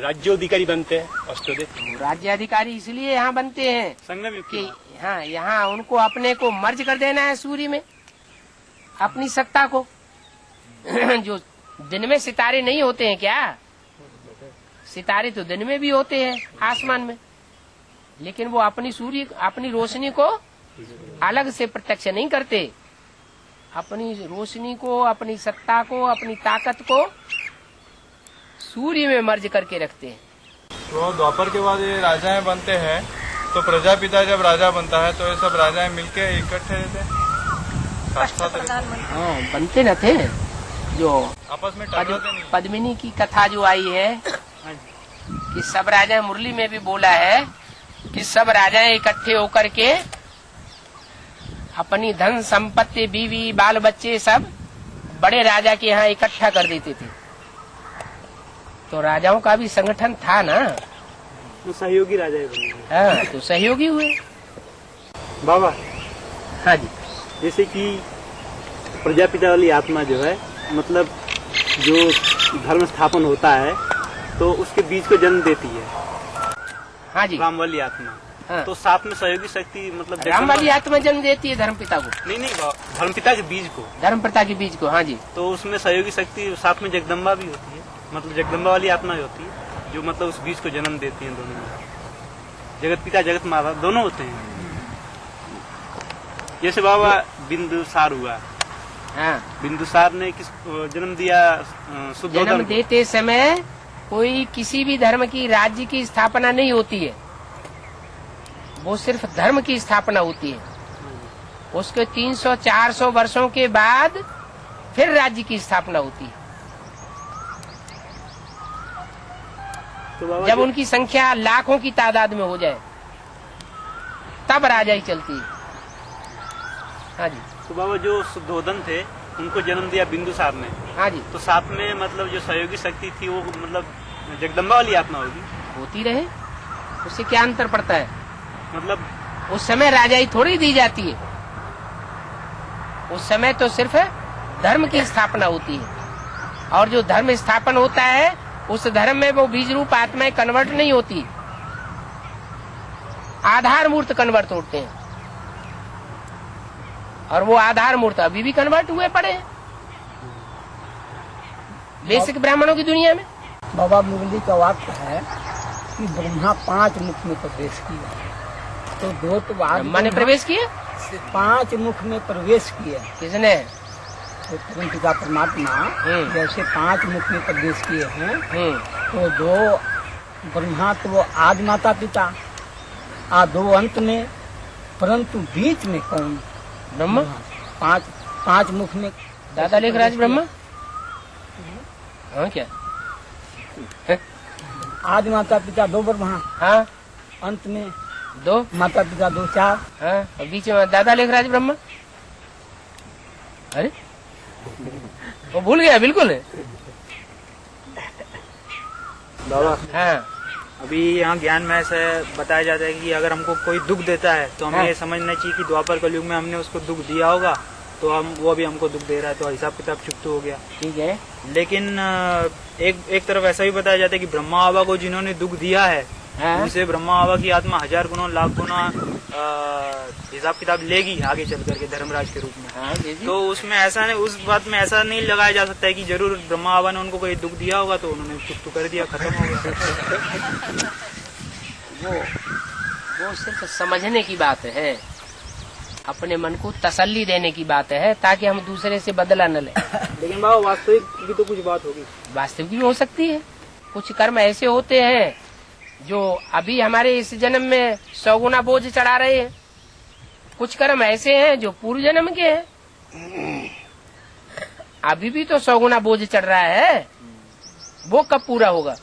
राज्योधिकारी बनते हैं अष्टदेव। राज्याधिकारी इसलिए यहाँ बनते हैं संगम कि हाँ यहाँ उनको अपने को मर्ज कर देना है सूर्य में, अपनी सत्ता को। जो दिन में सितारे नहीं होते हैं क्या? सितारे तो दिन में भी होते हैं आसमान में, लेकिन वो अपनी रोशनी को अलग से प्रत्यक्ष नहीं करते। अपनी रोशनी को, अपनी सत्ता को, अपनी ताकत को सूर्य में मर्ज करके रखते हैं। तो द्वापर के बाद ये राजाएं बनते हैं, तो प्रजापिता जब राजा बनता है तो ये सब राजाएं मिलके इकट्ठे रहते हैं, बनते न थे। जो आपस में टकराते नहीं। पद्मिनी की कथा जो आई है कि सब राजा, मुरली में भी बोला है कि सब राजाएं इकट्ठे होकर के अपनी धन संपत्ति, बीवी, बाल बच्चे सब बड़े राजा के यहाँ इकट्ठा कर देते थे। तो राजाओं का भी संगठन था ना, तो सहयोगी राजा बने। हाँ, तो सहयोगी हुए। बाबा हाँ जी, जैसे कि प्रजापिता वाली आत्मा जो है, मतलब जो धर्म स्थापन होता है तो उसके बीज को जन्म देती है। हाँ जी, राम वाली आत्मा। हाँ। तो साथ में सहयोगी शक्ति मतलब राम वाली आत्मा जन्म देती है धर्मपिता को। नहीं धर्मपिता के बीज को, धर्मपिता के बीज को। हाँ जी, तो उसमें सहयोगी शक्ति साथ में जगदम्बा भी होती है, मतलब जगदम्बा वाली आत्मा भी होती है जो मतलब उस बीज को जन्म देती है। दोनों में जगत पिता जगत माता दोनों होते हैं। जैसे बाबा बिंदुसार हुआ, हाँ, बिंदुसार ने किस जन्म दिया? शुद्धोधन जन्म देते समय कोई किसी भी धर्म की, राज्य की स्थापना नहीं होती है, वो सिर्फ धर्म की स्थापना होती है। उसके 300-400 वर्षों के बाद फिर राज्य की स्थापना होती है। तो बाबा जब उनकी संख्या लाखों की तादाद में हो जाए तब राजाई चलती है। हाँ जी, तो बाबा जो शुद्धोधन थे उनको जन्म दिया बिंदुसार ने। हाँ जी, तो साथ में मतलब जो सहयोगी शक्ति थी वो मतलब जगदम्बा वाली आत्मा होगी। होती रहे, उससे क्या अंतर पड़ता है? मतलब उस समय राजाई थोड़ी दी जाती है, उस समय तो सिर्फ धर्म की स्थापना होती है, और जो धर्म स्थापन होता है उस धर्म में वो बीज रूप आत्माएं कन्वर्ट नहीं होती, आधार मूर्त कन्वर्ट होते हैं, और वो आधार मूर्त अभी भी कन्वर्ट हुए पड़े हैं बेसिक ब्राह्मणों की दुनिया में। बाबा मुरली का वाक्य है कि ब्रह्मा 5 मुख में प्रवेश किया, तो दो तो ब्रह्मा ने प्रवेश किया, 5 मुख में प्रवेश किया। किसने? तो परमपिता परमात्मा जैसे 5 मुख में प्रवेश किए हैं, तो 2 ब्रह्मा तो वो आदि माता पिता, 2 अंत में, परंतु बीच में कौन? ब्रह्मा। 5 मुख में दादा लेखराज ब्रह्मा। हाँ क्या? आदि माता पिता 2 ब्रह्मा, हाँ, अंत में 2 माता पिता 2 4, हाँ, और बीच में दादा लेखराज ब्रह्मा। अरे वो भूल गया बिल्कुल। बाबा हाँ, अभी यहाँ ज्ञान में ऐसे बताया जाता है कि अगर हमको कोई दुख देता है तो हमें हाँ। ये समझना चाहिए कि द्वापर कलयुग में हमने उसको दुख दिया होगा, तो वो भी हमको दुख दे रहा है, तो हिसाब किताब चुकता हो गया। ठीक है। लेकिन एक तरफ ऐसा भी बताया जाता है कि ब्रह्मा बाबा को जिन्होंने दुख दिया है, हाँ। उनसे ब्रह्मा बाबा की आत्मा 1000 गुना लाख गुना हिसाब किताब लेगी आगे चल करके धर्मराज के रूप में। हाँ, दीदी। तो उसमें ऐसा नहीं, उस बात में ऐसा नहीं लगाया जा सकता है कि जरूर ब्रह्मा बाबा ने उनको कोई दुख दिया होगा तो उन्होंने चुप तो कर दिया, खत्म हो गया। वो सिर्फ समझने की बात है, अपने मन को तसल्ली देने की बात है, ताकि हम दूसरे से बदला न लें। लेकिन बाबा वास्तविक की तो कुछ बात होगी। वास्तविक भी हो सकती है। कुछ कर्म ऐसे होते हैं जो अभी हमारे इस जन्म में 100 गुना बोझ चढ़ा रहे हैं, कुछ कर्म ऐसे हैं जो पूर्व जन्म के हैं, अभी भी तो 100 गुना बोझ चढ़ रहा है। वो कब पूरा होगा?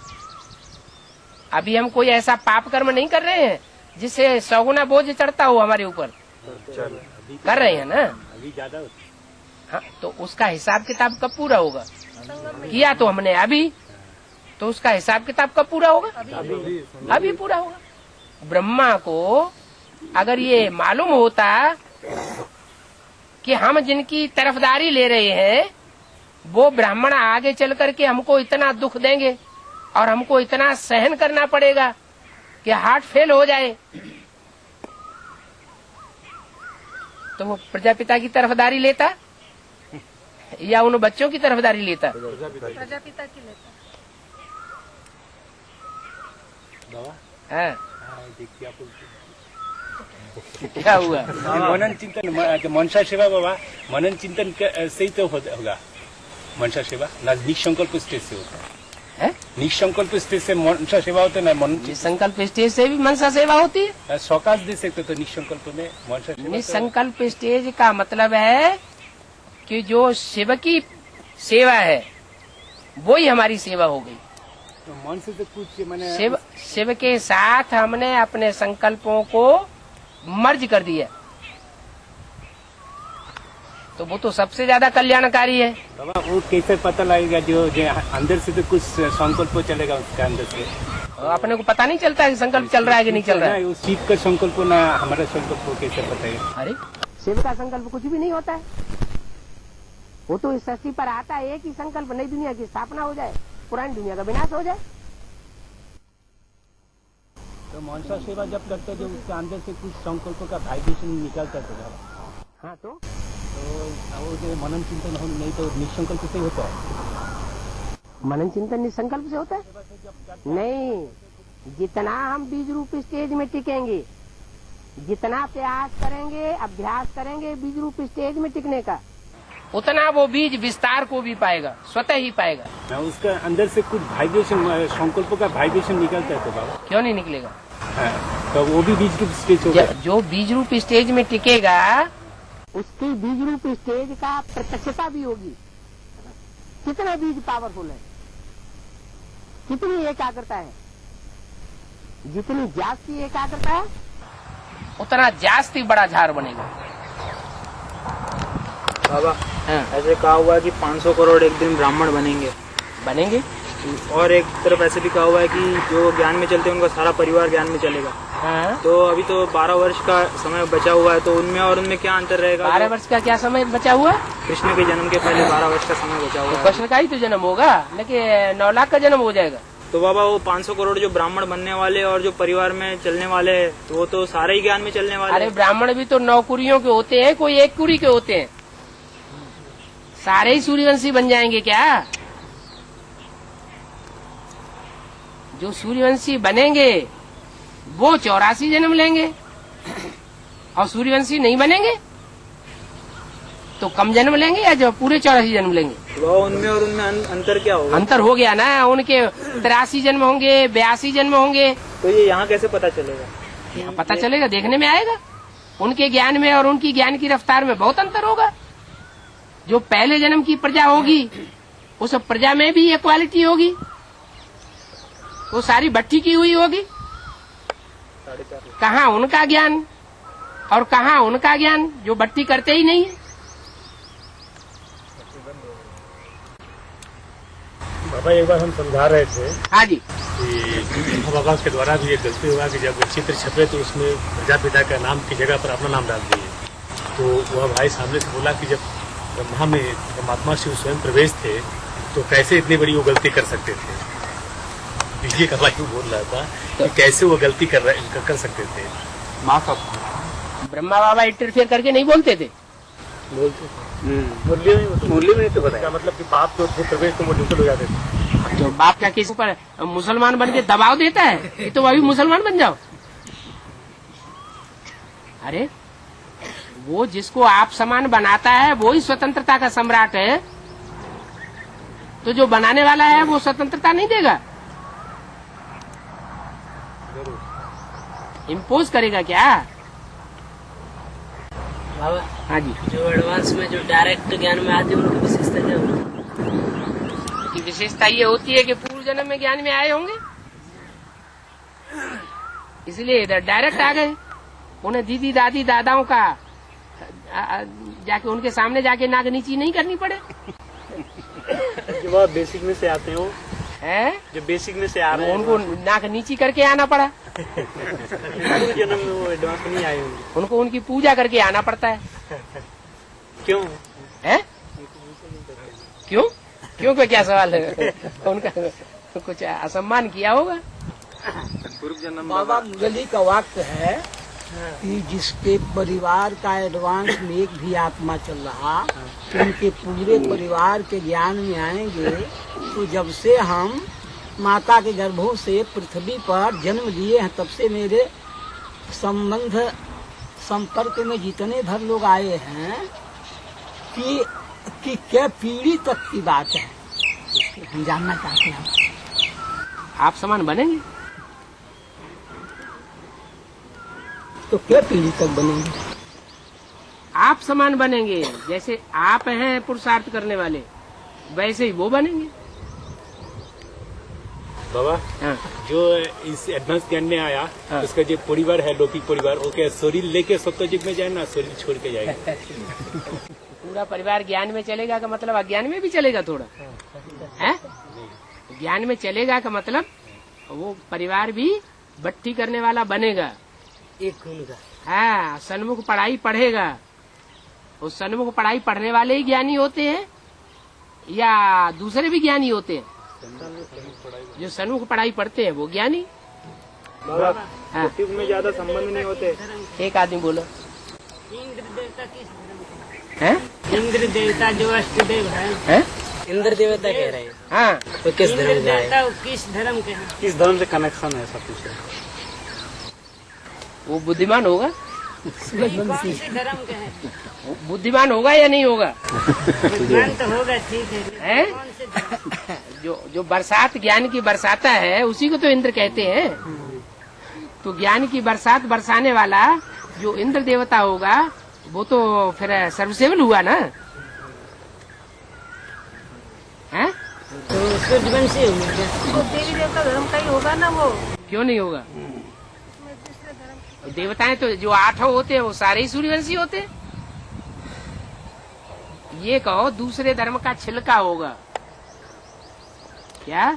अभी हम कोई ऐसा पाप कर्म नहीं कर रहे हैं जिससे 100 गुना बोझ चढ़ता हो हमारे ऊपर, कर रहे हैं ना? अभी ज्यादा हाँ, तो उसका हिसाब किताब कब पूरा होगा? किया तो हमने अभी, तो उसका हिसाब किताब कब पूरा होगा? अभी पूरा होगा। ब्रह्मा को अगर ये मालूम होता कि हम जिनकी तरफदारी ले रहे हैं वो ब्राह्मण आगे चल करके हमको इतना दुख देंगे और हमको इतना सहन करना पड़ेगा कि हार्ट फेल हो जाए, तो वो प्रजापिता की तरफदारी लेता या उन बच्चों की तरफदारी लेता? प्रजापिता की लेता। हाँ, देखिए आपको क्या हुआ? मनन चिंतन मनसा सेवा बाबा, मनन चिंतन से ही तो होगा मनसा सेवा ना, निसंकल्प स्टेज से होता है। निसंकल्प स्टेज से मनसा सेवा होता है ना, मन संकल्प स्टेज से भी मनसा सेवा होती है। सौकाश दे सकते तो निसंकल्प में मनसा सेवा। निसंकल्प स्टेज का मतलब है कि जो शिव की सेवा है वो ही हमारी सेवा हो गई। तो मन से तो कुछ मैंने शिव के साथ हमने अपने संकल्पों को मर्ज कर दिया, तो वो तो सबसे ज्यादा कल्याणकारी है। बाबा वो कैसे पता लगेगा जो अंदर से तो कुछ संकल्प चलेगा उसका अंदर से? अपने को पता नहीं चलता है कि संकल्प चल रहा है कि नहीं चल रहा है। वो शिव का संकल्प ना हमारा संकल्प को कैसे पता है? अरे शिव का संकल्प कुछ भी नहीं होता है, वो तो इस सृष्टि पर आता है एक ही संकल्प, नई दुनिया की स्थापना हो जाए, पुरानी दुनिया का विनाश हो जाए। तो मनसा सेवा जब करते जो उसके अंदर से कुछ संकल्प का वाइब्रेशन निकलता है। हाँ, तो वो जो मनन चिंतन हो नहीं तो निसंकल्प से होता है। मनन चिंतन निसंकल्प से होता है? नहीं, जितना हम बीज रूप स्टेज में टिकेंगे, जितना प्रयास करेंगे, अभ्यास करेंगे बीज रूप स्टेज में टिकने का, उतना वो बीज विस्तार को भी पाएगा, स्वतः ही पाएगा। ना उसका अंदर से कुछ वाइब्रेशन, संकल्प का वाइब्रेशन निकलता है। तो बाबा क्यों नहीं निकलेगा? तो वो भी बीज की स्टेज होगा। जो बीज रूप स्टेज में टिकेगा उसकी बीज रूप स्टेज का प्रत्यक्षता भी होगी। कितना बीज पावरफुल है, कितनी एकाग्रता है, जितनी जास्ती एकाग्रता है उतना जास्ती बड़ा झाड़ बनेगा। बाबा ऐसे कहा हुआ है कि 500 करोड़ एक दिन ब्राह्मण बनेंगे, और एक तरफ ऐसे भी कहा हुआ है कि जो ज्ञान में चलते हैं उनका सारा परिवार ज्ञान में चलेगा। तो अभी तो 12 वर्ष का समय बचा हुआ है, तो उनमें और उनमें क्या अंतर रहेगा? 12 वर्ष का क्या समय बचा हुआ? कृष्ण के जन्म के पहले 12 वर्ष का समय बचा हुआ है। कृष्ण का ही तो जन्म होगा, लेकिन 9 लाख का जन्म हो जाएगा। तो बाबा वो 500 करोड़ जो ब्राह्मण बनने वाले और जो परिवार में चलने वाले हैं, तो वो तो सारे ही ज्ञान में चलने वाले। अरे ब्राह्मण भी तो 9 कुरियों के होते हैं, कोई 1 कुरी के होते हैं। सारे ही सूर्यवंशी बन जाएंगे क्या? जो सूर्यवंशी बनेंगे वो 84 जन्म लेंगे, और सूर्यवंशी नहीं बनेंगे तो कम जन्म लेंगे या जो पूरे 84 जन्म लेंगे? वो उनमें और उनमें अंतर क्या होगा? अंतर हो गया ना, उनके 83 जन्म होंगे, 82 जन्म होंगे। तो ये यहाँ कैसे पता चलेगा? पता चलेगा, देखने में आएगा। उनके ज्ञान में और उनकी ज्ञान की रफ्तार में बहुत अंतर होगा। जो पहले जन्म की प्रजा होगी उस प्रजा में भी ये क्वालिटी होगी, वो सारी भट्टी की हुई होगी। कहाँ उनका ज्ञान और कहाँ उनका ज्ञान जो भट्टी करते ही नहीं है। बाबा एक बार हम समझा रहे थे हाँ जी, कि बाबा के द्वारा भी एक गलती हुआ कि जब चित्र छपे तो उसमें प्रजापिता का नाम की जगह पर अपना नाम डाल दिए। तो वह भाई सामने से बोला कि जब ब्रह्मा में परमात्मा शिव स्वयं प्रवेश थे तो कैसे इतनी बड़ी वो गलती कर सकते थे। विजय का भाई बोल रहा था कि कैसे वो गलती कर सकते थे। माँ का ब्रह्मा बाबा इंटरफेयर करके नहीं बोलते थे। मुरली में तो बताया मतलब कि बाप तो थे प्रवेश तो वो न्यूट्रल हो जाते थे। जो बाप क्या किसी पर मुसलमान बन के दबाव देता है कि तो अभी मुसलमान बन जाओ। अरे वो जिसको आप समान बनाता है वो ही स्वतंत्रता का सम्राट है, तो जो बनाने वाला है वो स्वतंत्रता नहीं देगा, इम्पोज करेगा क्या? बाबा हाँ जी, जो एडवांस में जो डायरेक्ट ज्ञान में आते हैं उनकी विशेषता क्या होगी? की विशेषता ये होती है कि पूर्व जन्म में ज्ञान में आए होंगे, इसलिए इधर डायरेक्ट आ गए। उन्हें दीदी दादी दादाओं का जाके उनके सामने जाके नाक नीची नहीं करनी पड़े। जो वह बेसिक में से आते हो है जो बेसिक में से आ रहे हैं उनको नाक नीची करके आना पड़ा। जन्म में वो एडवांस में नहीं आए होंगे। उनको उनकी पूजा करके आना पड़ता है। क्यों है क्यों क्यों का क्या सवाल है? उनका कुछ असम्मान किया होगा। बाबा मुरली का वाक्य है कि जिसके परिवार का एडवांस में एक भी आत्मा चल रहा, उनके पूरे परिवार के ज्ञान में आएंगे। तो जब से हम माता के गर्भों से पृथ्वी पर जन्म लिए हैं तब से मेरे संपर्क में जितने भर लोग आए हैं कि क्या पीढ़ी तक की बात है, हम जानना चाहते हैं। आप समान बनेंगे तो क्या पीढ़ी तक बनेंगे? आप समान बनेंगे, जैसे आप हैं पुरुषार्थ करने वाले वैसे ही वो बनेंगे। बाबा हाँ। जो इस एडवांस ज्ञान में आया हाँ। उसका जो परिवार है लौकिक परिवार, वो क्या शरीर लेके सप्तयुग में जाए ना शरीर छोड़ के जाएगा? पूरा परिवार ज्ञान में चलेगा का मतलब अज्ञान में भी चलेगा थोड़ा है। ज्ञान में चलेगा का मतलब वो परिवार भी भट्टी करने वाला बनेगा। एक खून का हाँ, सन्मुख पढ़ाई पढ़ेगा। उस सन्मुख पढ़ाई पढ़ने वाले ही ज्ञानी होते हैं या दूसरे भी ज्ञानी होते हैं? जो सन्मुख पढ़ाई पढ़ते हैं वो ज्ञानी। हाँ। युग में ज्यादा संबंध नहीं होते। एक आदमी बोलो। इंद्र देवता किस धर्म है? इंद्र देवता जो अष्टदेव है इंद्र देवता कह रहे हैं। हाँ, तो किस धर्म का है? किस धर्म के हैं? किस धर्म से कनेक्शन है सब कुछ? वो बुद्धिमान होगा। कौन से धर्म के हैं? वो बुद्धिमान होगा या नहीं होगा? बुद्धिमान तो होगा, ठीक है। है? कौन से धर्म? जो बरसात ज्ञान की बरसाता है उसी को तो इंद्र कहते हैं। तो ज्ञान की बरसात बरसाने वाला जो इंद्र देवता होगा वो तो फिर सर्वसेवल हुआ ना। है? तो सूर्यवंशी होंगे क्या? वो देवी देवता धर्म का ही होगा ना वो। क्यों नहीं होगा? देवताएं तो जो 8 होते हैं वो सारे ही सूर्यवंशी होते हैं। ये कहो दूसरे धर्म का छिलका होगा क्या?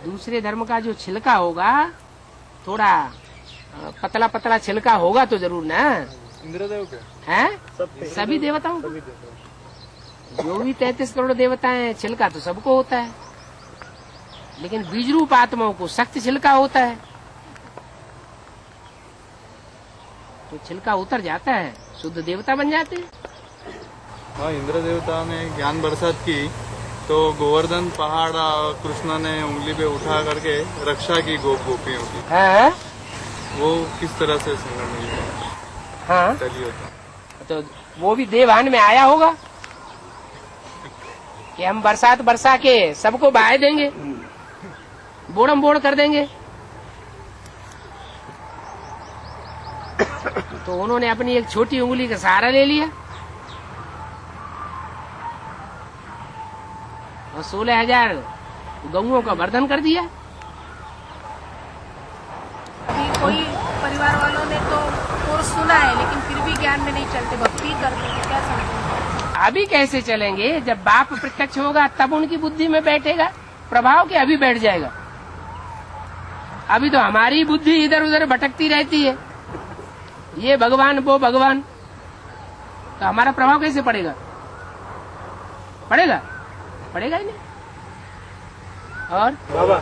दूसरे धर्म का जो छिलका होगा थोड़ा पतला पतला छिलका होगा तो जरूर ना। इंद्रदेव के है? सभी देवताओं को। जो भी 33 करोड़ देवता हैं छिलका तो सबको होता है। लेकिन बीज रूप आत्माओं को सख्त छिलका होता है, तो छिलका उतर जाता है, शुद्ध देवता बन जाते हैं। हाँ, इंद्र देवता ने ज्ञान बरसात की तो गोवर्धन पहाड़ कृष्ण ने उंगली पे उठा करके रक्षा की गोपियों की। हाँ वो किस तरह से संगम मिल गया? हाँ, चलिए तो वो भी देवान में आया होगा कि हम बरसात बरसा के सबको बहा देंगे, बोड़म बोड़ कर देंगे। तो उन्होंने अपनी एक छोटी उंगली का सहारा ले लिया और 16,000 गऊओं का वर्धन कर दिया। अभी कोई परिवार वालों ने तो कोर्स सुना है लेकिन फिर भी ज्ञान में नहीं चलते, भक्ति करते, तो क्या समझेंगे? अभी कैसे चलेंगे? जब बाप प्रत्यक्ष होगा तब उनकी बुद्धि में बैठेगा प्रभाव के, अभी बैठ जाएगा। अभी तो हमारी बुद्धि इधर उधर भटकती रहती है, ये भगवान वो भगवान, तो हमारा प्रभाव कैसे पड़ेगा? पड़ेगा ही नहीं। और बाबा,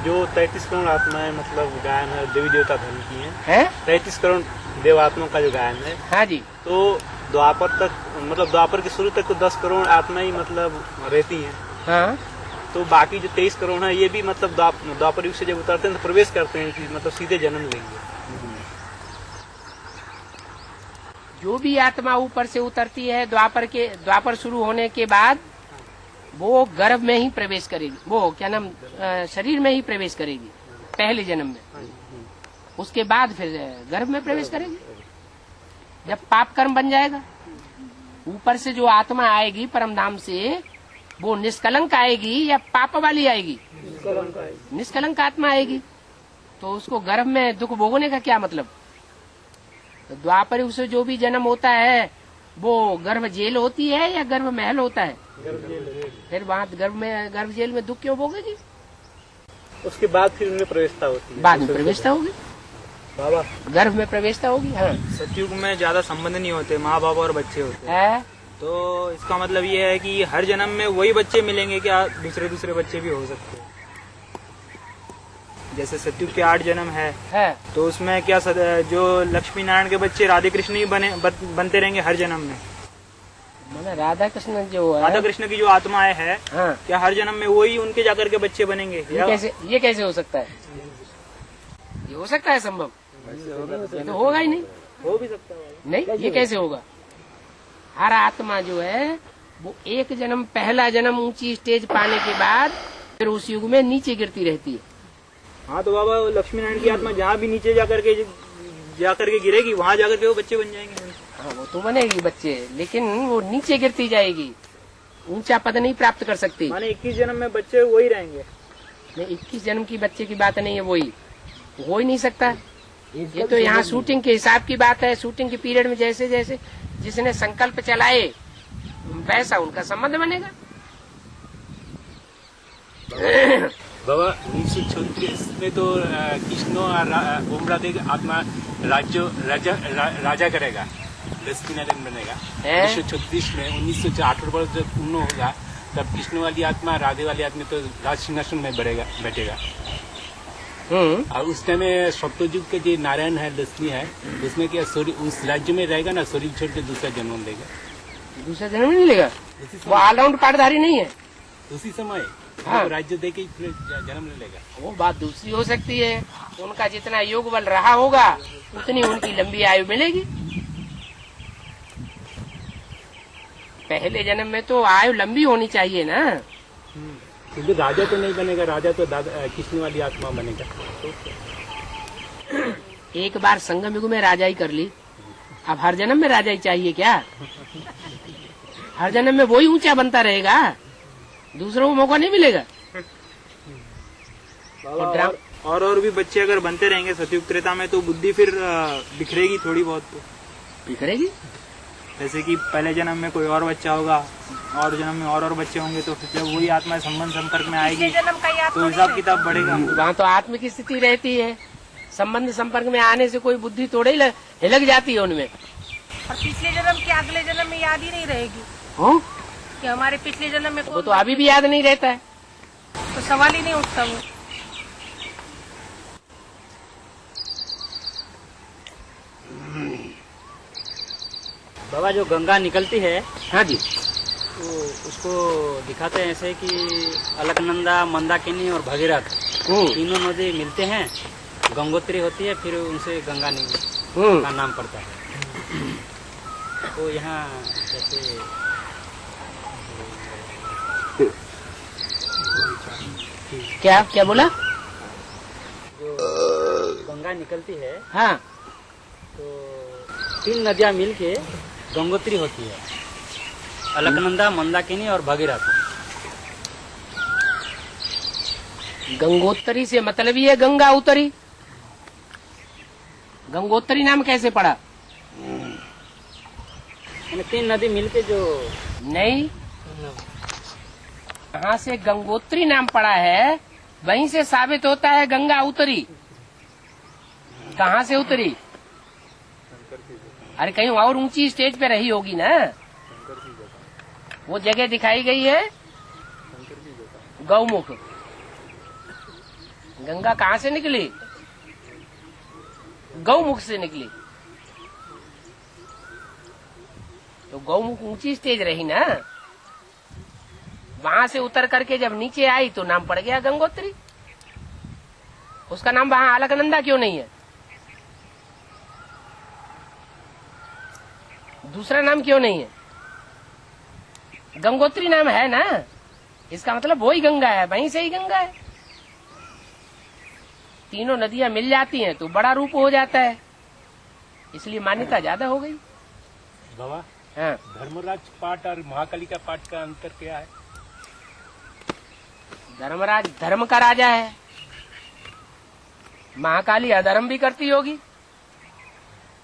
जो 33 करोड़ आत्माएं मतलब गायन है, देवी देवता धर्म की है 33 करोड़ देवात्माओं का जो गायन है। हाँ जी। तो द्वापर तक मतलब द्वापर के शुरू तक तो 10 करोड़ आत्माएं ही मतलब रहती हैं। हाँ, तो बाकी जो 23 करोड़ है ये भी मतलब द्वापर युग से जब उतरते हैं तो प्रवेश करते हैं कि मतलब सीधे जन्म लेंगे। जो भी आत्मा ऊपर से उतरती है द्वापर शुरू होने के बाद वो गर्भ में ही प्रवेश करेगी, वो क्या नाम शरीर में ही प्रवेश करेगी पहले जन्म में, उसके बाद फिर गर्भ में प्रवेश करेगी। जब पाप कर्म बन जाएगा, ऊपर से जो आत्मा आएगी परमधाम से वो निष्कलंक आएगी या पाप वाली आएगी? निष्कलंक आत्मा आएगी, तो उसको गर्भ में दुख भोगने का क्या मतलब? तो द्वापर युग से जो भी जन्म होता है वो गर्भ जेल होती है या गर्भ महल होता है? फिर वहाँ गर्भ जेल में दुख क्यों भोगेगी? उसके बाद फिर उनमें प्रवेशता होती है। बाद में प्रवेशता होगी बाबा, गर्भ में प्रवेशता होगी। हाँ, सतयुग में ज्यादा संबंध नहीं होते, माँ बाप और बच्चे होते हैं। है तो इसका मतलब ये है कि हर जन्म में वही बच्चे मिलेंगे क्या? दूसरे बच्चे भी हो सकते हैं? जैसे सतयुग के 8 जन्म है तो उसमें क्या जो लक्ष्मी नारायण के बच्चे राधे कृष्ण ही बनते रहेंगे हर जन्म में? मैंने राधा कृष्ण जो है, राधा कृष्ण की जो आत्माएं है, हाँ, क्या हर जन्म में वही उनके जाकर के बच्चे बनेंगे? ये कैसे हो सकता है? ये हो सकता है संभव? ये तो होगा ही नहीं। हो भी सकता है नहीं, ये कैसे होगा? हर आत्मा जो है वो एक जन्म, पहला जन्म ऊंची स्टेज पाने के बाद फिर उस युग में नीचे गिरती रहती है। हाँ, तो बाबा लक्ष्मी नारायण की आत्मा जहाँ भी नीचे जाकर के गिरेगी वहाँ जाकर के वो बच्चे बन जाएंगे। हाँ, वो तो बनेगी बच्चे, लेकिन वो नीचे गिरती जाएगी, ऊंचा पद नहीं प्राप्त कर सकती। माने 21 जन्म में बच्चे वही रहेंगे? नहीं, 21 जन्म की बच्चे की बात नहीं है, वही हो ही नहीं सकता। ये तो यहाँ शूटिंग के हिसाब की बात है। शूटिंग के पीरियड में जैसे जैसे जिसने संकल्प चलाए वैसा उनका संबंध बनेगा। बाबा 1936 में तो कृष्ण और ओम राधे का आत्मा राजा करेगा, लक्ष्मीनारायण बनेगा। 1936 में 1918 वर्ष जब पूर्ण होगा तब कृष्ण वाली आत्मा राधे वाली आत्मा तो राज सिंहासन में बैठेगा। और उस टाइम में सप्तयुग के जो नारायण है, लक्ष्मी है, उसमें क्या उस राज्य में रहेगा ना, शरीर छोड़ के दूसरा जन्म लेगा। दूसरा जन्म नहीं लेगा, वो ऑलराउंड पाठधारी नहीं है। उसी समय हाँ, राज्य दे के फिर जन्म ले लेगा। वो बात दूसरी हो सकती है। उनका जितना योग बल रहा होगा उतनी उनकी लंबी आयु मिलेगी। पहले जन्म में तो आयु लंबी होनी चाहिए ना। क्योंकि राजा तो नहीं बनेगा, राजा तो कृष्ण वाली आत्मा बनेगा। एक बार संगम युग में राजा ही कर ली, अब हर जन्म में राजा ही चाहिए क्या? हर जन्म में वही ऊंचा बनता रहेगा, दूसरों को मौका नहीं मिलेगा। और भी बच्चे अगर बनते रहेंगे सतयुग त्रेता में तो बुद्धि फिर बिखरेगी थोड़ी बहुत। तो बिखरेगी, जैसे कि पहले जन्म में कोई और बच्चा होगा और जन्म में और बच्चे होंगे, तो फिर जब वही आत्मा संबंध संपर्क में आएगी तो हिसाब किताब बढ़ेगा। वहाँ तो आत्म की स्थिति रहती है, संबंध संपर्क में आने से कोई बुद्धि थोड़े ही हिलक जाती है उनमें। और पिछले जन्म के अगले जन्म में याद ही नहीं रहेगी हो कि हमारे पिछले जन्म में वो तो अभी भी याद नहीं रहता है। तो सवाल ही नहीं उठता वो। बाबा जो गंगा निकलती है हाँ जी। तो उसको दिखाते हैं ऐसे कि अलकनंदा, मंदाकिनी और भगीरथ तीनों नदी मिलते हैं, गंगोत्री होती है, फिर उनसे गंगा का नाम पड़ता है। तो यहाँ जैसे क्या क्या बोला? जो गंगा निकलती है हाँ तो 3 नदियाँ मिलके गंगोत्री होती है, अलकनंदा, मंदाकिनी और भगीरथ। गंगोत्री से मतलब ही है गंगा उतरी। गंगोत्री नाम कैसे पड़ा? यानी 3 नदी मिलके जो नहीं, कहाँ से गंगोत्री नाम पड़ा है वहीं से साबित होता है गंगा उतरी। कहाँ से उतरी? अरे कहीं और ऊंची स्टेज पे रही होगी ना। वो जगह दिखाई गई है गौमुख। गंगा कहाँ से निकली? गौमुख से निकली। तो गौमुख ऊंची स्टेज रही ना, वहां से उतर करके जब नीचे आई तो नाम पड़ गया गंगोत्री। उसका नाम वहां अलकनंदा क्यों नहीं है? दूसरा नाम क्यों नहीं है? गंगोत्री नाम है ना, इसका मतलब वही गंगा है, वहीं से ही गंगा है। तीनों नदियां मिल जाती हैं तो बड़ा रूप हो जाता है, इसलिए मान्यता ज्यादा हो गई। बाबा हाँ, धर्मराज पाठ और महाकाली का पाठ का अंतर क्या है? धर्मराज धर्म का राजा है, महाकाली अधर्म भी करती होगी।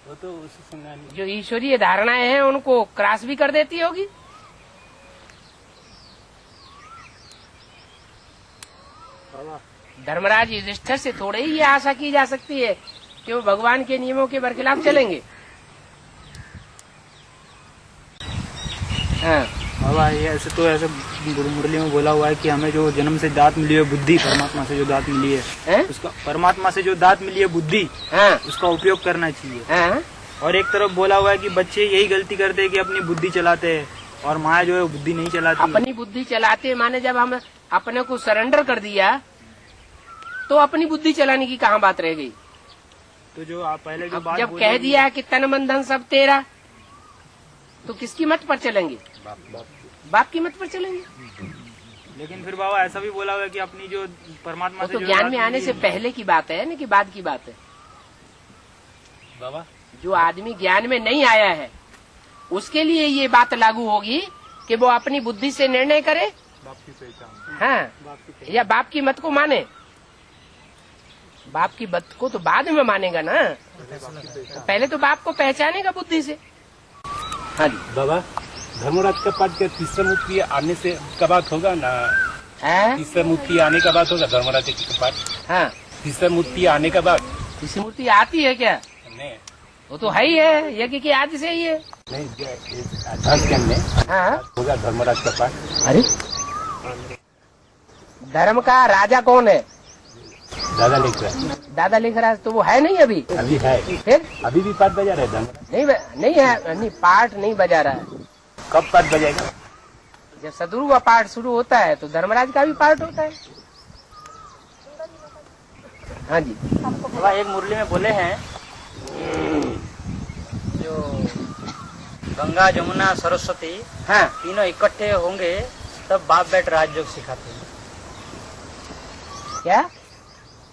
वो तो उसी संज्ञानी। जो ईश्वरीय धारणाएं हैं उनको क्रॉस भी कर देती होगी। धर्मराज युधिष्ठिर से थोड़े ही ये आशा की जा सकती है कि वो भगवान के नियमों के बरखिलाफ चलेंगे। हाँ, बाबा ये ऐसे तो ऐसे मुरली में बोला हुआ है कि हमें जो जन्म से दात मिली है बुद्धि, परमात्मा से जो दात मिली है उसका, परमात्मा से जो दात मिली है बुद्धि, हाँ, उसका उपयोग करना चाहिए। हाँ, और एक तरफ बोला हुआ है कि बच्चे यही गलती करते हैं कि अपनी बुद्धि चलाते हैं और माया जो है वो बुद्धि नहीं चलाती। अपनी बुद्धि चलाते माने जब हम अपने को सरेंडर कर दिया तो अपनी बुद्धि चलाने की कहाँ बात रह गई? तो जो आप पहले जो बात जब बोले कह दिया कि तन मन धन सब तेरा, तो किसकी मत पर चलेंगे? बाप की मत पर चलेंगे। लेकिन फिर बाबा ऐसा भी बोला हुआ है कि अपनी जो परमात्मा वो से तो जो ज्ञान दात में आने मिली से है, पहले की बात है ना कि बाद की बात है। बाबा जो आदमी ज्ञान में नहीं आया है उसके लिए ये बात लागू होगी कि वो अपनी बुद्धि से निर्णय करे, बाप की पहचान। हाँ, या बाप की मत को माने। बाप की मत को तो बाद में मानेगा ना, पहले तो बाप को पहचानेगा बुद्धि से। हाँ जी। बाबा धर्मराज का पाठ का तीसरा मूर्ति आने से का बात होगा ना? हाँ, तीसरा मूर्ति आने का बात होगा धर्मराज का पाठ? हाँ, तीसरा मूर्ति आने का बाद तीसरी मूर्ति आती है क्या? नहीं वो तो है ही है, यज्ञ की आदि से ही है। नहीं, आधार के अंदर हाँ, होगा धर्मराज का पाठ। अरे धर्म का राजा कौन है? दादा लिख रहा है। दादा लिख रहा है तो वो है नहीं अभी। अभी है, फिर अभी भी पाठ बजा रहे धर्मराज। नहीं है, नहीं पाठ नहीं बजा रहा है। कब पाठ बजाएगा? जब सदगुरु का पाठ शुरू होता है तो धर्मराज का भी पाठ होता है। हाँ जी। बाबा एक मुरली में बोले हैं जो गंगा, जमुना, सरस्वती हाँ, तीनों इकट्ठे होंगे तब बाप बेट राजयोग सिखाते हैं। क्या?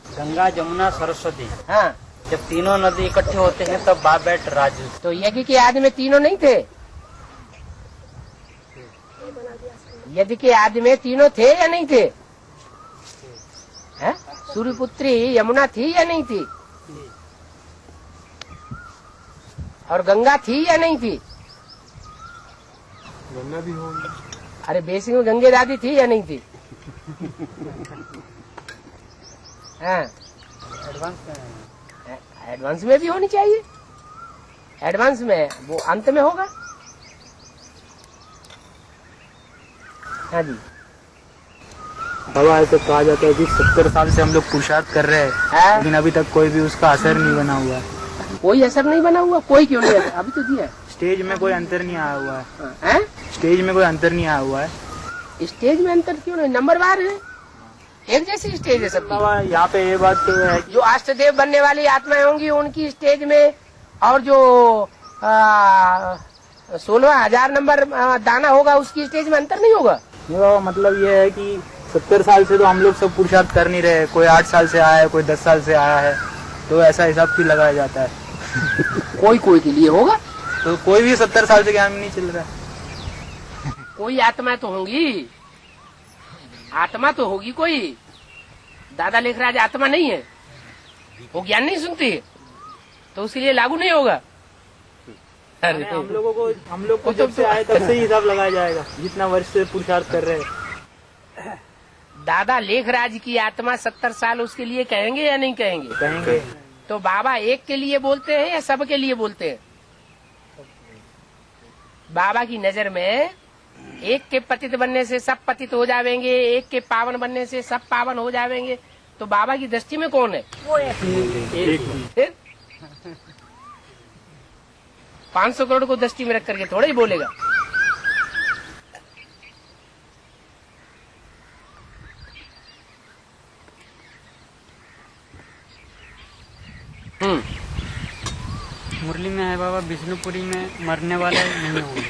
गंगा, जमुना, सरस्वती हाँ, जब तीनों नदी इकट्ठे होते हैं तब बाप बेट राजयोग। तो यज्ञ के आदि में तीनों नहीं थे? यज्ञ के आदि में तीनों थे या नहीं थे? हैं? सूर्यपुत्री यमुना थी या नहीं थी? और गंगा थी या नहीं थी? गंगा भी होगी। अरे बेसिक में गंगे दादी थी या नहीं थी? हाँ, एडवांस में भी होनी चाहिए। एडवांस में वो अंत में होगा। हाँ जी। बाबा ऐसा कहा जाता है कि 70 साल से हम लोग पुरुषार्थ कर रहे हैं, लेकिन अभी तक कोई भी उसका असर नहीं बना हुआ है। कोई असर नहीं बना हुआ? कोई क्यों नहीं? अभी तो दिया स्टेज में कोई अंतर नहीं आया हुआ है। स्टेज में कोई अंतर नहीं आया हुआ है। स्टेज में अंतर क्यों नहीं? नंबरवार है, एक जैसी स्टेज है सब। बाबा यहाँ पे ये बात तो है जो अष्टदेव बनने वाली आत्माएं होंगी उनकी स्टेज में, और जो 16,000 नंबर दाना होगा उसकी स्टेज में अंतर नहीं होगा। बाबा मतलब ये है कि 70 साल से तो हम लोग सब पुरुषार्थ कर नहीं रहे। कोई 8 साल से आया है, कोई 10 साल से आया है, तो ऐसा हिसाब क्यों लगाया जाता है? कोई कोई के लिए होगा, तो कोई भी 70 साल से ज्ञान में नहीं चल रहा है। कोई आत्मा तो होंगी, आत्मा तो होगी कोई। दादा लेखराज आत्मा नहीं है, वो ज्ञान नहीं सुनती है, तो उसके लिए लागू नहीं होगा। अरे हम लोग को जब से आए तब से ही हिसाब लगाया जाएगा, जितना वर्ष से पुरुषार्थ कर रहे हैं। दादा लेखराज की आत्मा 70 साल उसके लिए कहेंगे या नहीं कहेंगे? कहेंगे। तो बाबा एक के लिए बोलते हैं या सब के लिए बोलते हैं? बाबा की नजर में एक के पतित बनने से सब पतित हो जाएंगे, एक के पावन बनने से सब पावन हो जाएंगे, तो बाबा की दृष्टि में कौन है? वो एक 500 करोड़ को दृष्टि में रख करके थोड़ा ही बोलेगा। मुरली में है बाबा, विष्णुपुरी में मरने वाले नहीं होंगे।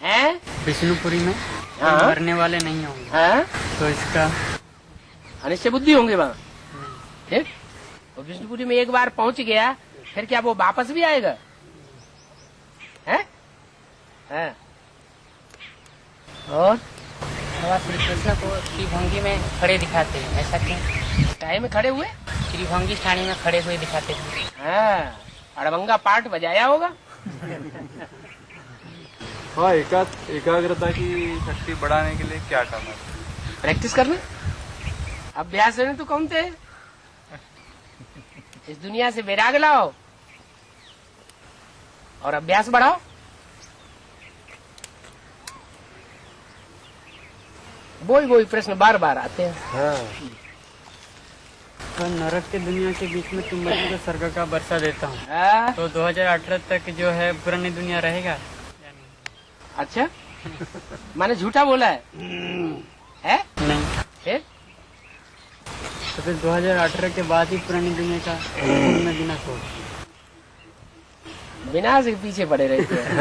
हैं? विष्णुपुरी में हाँ? मरने वाले नहीं होंगे। हैं? तो इसका अनिश्चय बुद्धि होंगे वहाँ। ठीक, तो विष्णुपुरी में एक बार पहुंच गया, फिर क्या वो वापस भी आएगा? है? और बाबा श्री कृष्ण को त्रिभंगी में खड़े दिखाते हैं, ऐसा क्यों? टाइम में खड़े हुए त्रिभंगी स्थानी में खड़े हुए दिखाते हैं। हाँ, अड़भंगा पाठ बजाया होगा। हाँ, एकाग्रता की शक्ति बढ़ाने के लिए क्या करना चाहिए? प्रैक्टिस करना, अभ्यास करने तो कौन थे? इस दुनिया से वैराग लाओ और अभ्यास बढ़ाओ। वही प्रश्न बार बार आते हैं। तो नरक के दुनिया के बीच में तुम बच्चों को स्वर्ग का वर्षा देता हूँ, हाँ? तो 2018 तक जो है पुरानी दुनिया रहेगा? अच्छा, मैंने झूठा बोला है? नहीं, फिर तो फिर 2018 के बाद ही पुरानी दुनिया का में विनाश हो। विनाश के पीछे पड़े रहते हैं।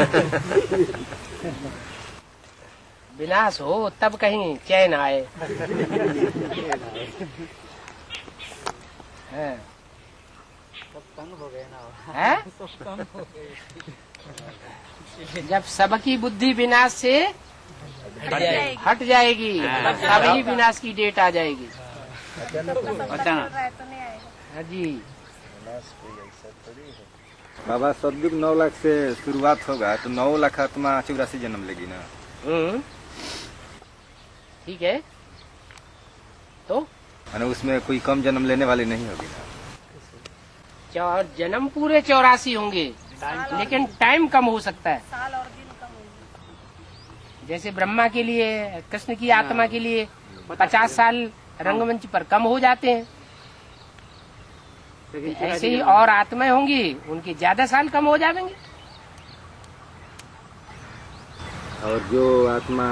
विनाश हो तब कहीं चैन आए। हैं? हैं? जब सबकी बुद्धि विनाश से हट जाएगी तभी विनाश की डेट आ जाएगी। हाँ जी बाबा, सदयुग 9 लाख से शुरुआत होगा तो 9 लाख आत्मा 84 जन्म लेगी ना? ठीक है, तो यानी उसमें कोई कम जन्म लेने वाली नहीं होगी ना? जन्म पूरे 84 होंगे, लेकिन टाइम कम हो सकता है। साल और दिन कम होंगे। जैसे ब्रह्मा के लिए, कृष्ण की आत्मा के लिए 50 साल रंगमंच पर कम हो जाते हैं, ऐसे ही और आत्माएं होंगी उनके ज्यादा साल कम हो जाएंगे। और जो आत्मा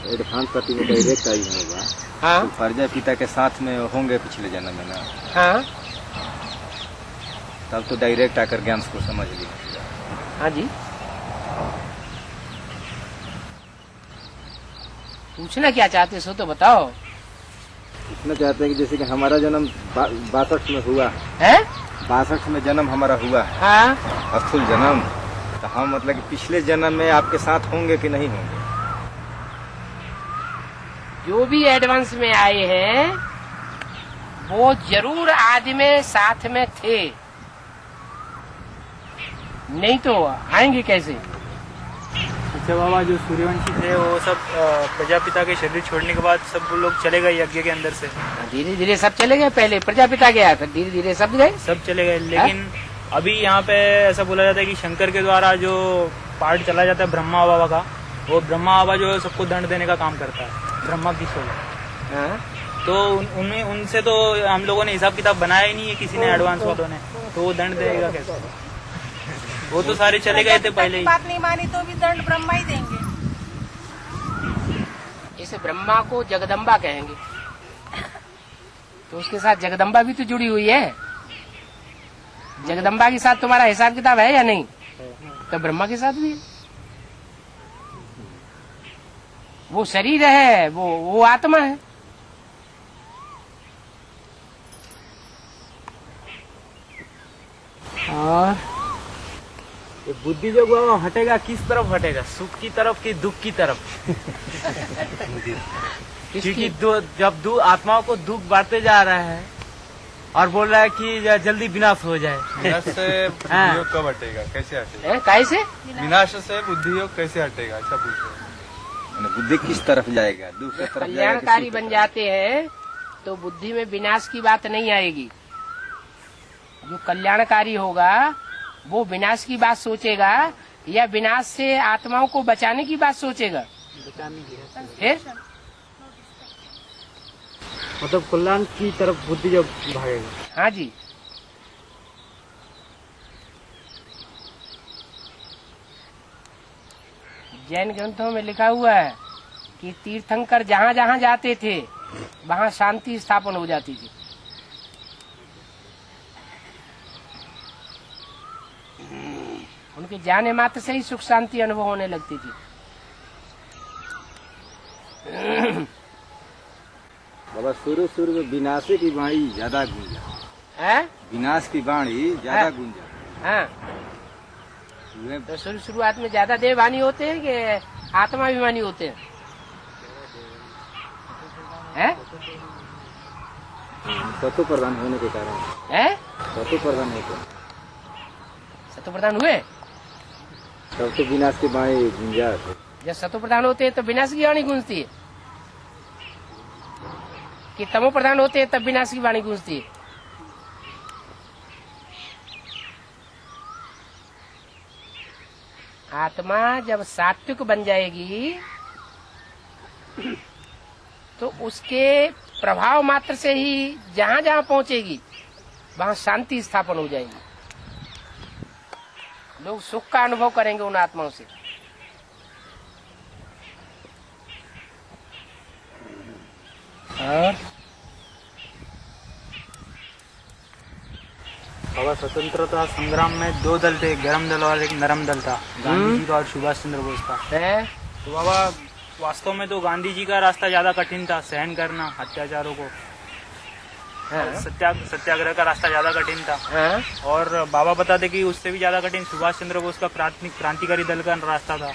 एडवांस पार्टी में डायरेक्ट आई होगा, हाँ? तो प्रजापिता के साथ में होंगे पिछले जन्म में ना? हाँ तब तो डायरेक्ट आकर ज्ञान को समझ लिया। हाँ जी, पूछना क्या चाहते सो तो बताओ। इतना चाहते हैं कि जैसे कि हमारा जन्म 62 में हुआ है, 62 में जन्म हमारा हुआ है, हाँ? अस्थूल जन्म, तो हम मतलब कि पिछले जन्म में आपके साथ होंगे कि नहीं होंगे? जो भी एडवांस में आए हैं वो जरूर आदि में साथ में थे, नहीं तो आएंगे कैसे? अच्छा बाबा, जो सूर्यवंशी थे वो सब प्रजापिता के शरीर छोड़ने के बाद सब लोग चले गए यज्ञ के अंदर से। धीरे धीरे सब चले गए, पहले प्रजापिता गया फिर धीरे धीरे सब गए, सब चले गए। लेकिन अभी यहाँ पे ऐसा बोला जाता है कि शंकर के द्वारा जो पार्ट चला जाता है ब्रह्मा बाबा का, वो ब्रह्मा बाबा जो है सबको दंड देने का काम करता है, ब्रह्मा की सोल। तो उनमें उनसे तो हम लोगों ने हिसाब किताब बनाया ही नहीं है, किसी ने एडवांस वालों ने, तो वो दंड देगा कैसे? वो तो सारे चले गए थे पहले ही। बात नहीं मानी तो भी दंड ब्रह्मा ही देंगे। इसे ब्रह्मा को जगदम्बा कहेंगे, तो उसके साथ जगदम्बा भी तो जुड़ी हुई है। जगदम्बा के साथ तुम्हारा हिसाब किताब है या नहीं? तो ब्रह्मा के साथ भी है। वो शरीर है, वो आत्मा है। और ये बुद्धि जो वो हटेगा किस तरफ हटेगा, सुख की तरफ कि दुख की तरफ? क्योंकि जब आत्माओं को दुख बांटते जा रहा है और बोल रहा है कि जल्दी विनाश हो जाए। विनाश से बुद्धि योग कब हटेगा, कैसे हटेगा? कैसे विनाश से बुद्धि योग कैसे हटेगा, अच्छा पूछ रहे हैं। बुद्धि किस तरफ जाएगा, दुख की तरफ कल्याणकारी बन जाते हैं तो बुद्धि में विनाश की बात नहीं आएगी। जो कल्याणकारी होगा वो विनाश की बात सोचेगा या विनाश से आत्माओं को बचाने की बात सोचेगा? फिर मतलब कल्याण की तरफ बुद्धि जब भागेगा। हाँ जी। जैन ग्रंथों में लिखा हुआ है कि तीर्थंकर जहाँ जहाँ जाते थे वहाँ शांति स्थापन हो जाती थी। उनके जाने मात्र से ही सुख शांति अनुभव होने लगती थी। बाबा शुरू में विनाश की वाणी ज्यादा गूंजा है, विनाश की वाणी ज्यादा गूंजा। हाँ, तो शुरुआत में ज्यादा देहवानी होते हैं कि आत्माभिमानी होते हैं? सत्व प्रधान होने के कारण है, सत्व प्रधान होते, सत्व प्रधान हुए तब तो विनाश की वाणी गूंजा। जब सत्व प्रधान होते हैं तो विनाश की वाणी गूंजती है, कि तमो प्रधान होते हैं तब विनाश की वाणी गूंजती है? आत्मा जब सात्विक बन जाएगी तो उसके प्रभाव मात्र से ही जहाँ जहाँ पहुँचेगी वहाँ शांति स्थापन हो जाएगी। लोग सुख का अनुभव करेंगे उन आत्माओं से। और बाबा स्वतंत्रता संग्राम में दो दल थे, गरम दल और एक नरम दल था, गांधी जी का और सुभाष चंद्र बोस का। तो बाबा वास्तव में तो गांधी जी का रास्ता ज्यादा कठिन था, सहन करना अत्याचारों को। सत्याग्रह का रास्ता ज्यादा कठिन था। और बाबा बताते कि उससे भी ज्यादा कठिन सुभाष चंद्र बोस का क्रांतिकारी दल का रास्ता था।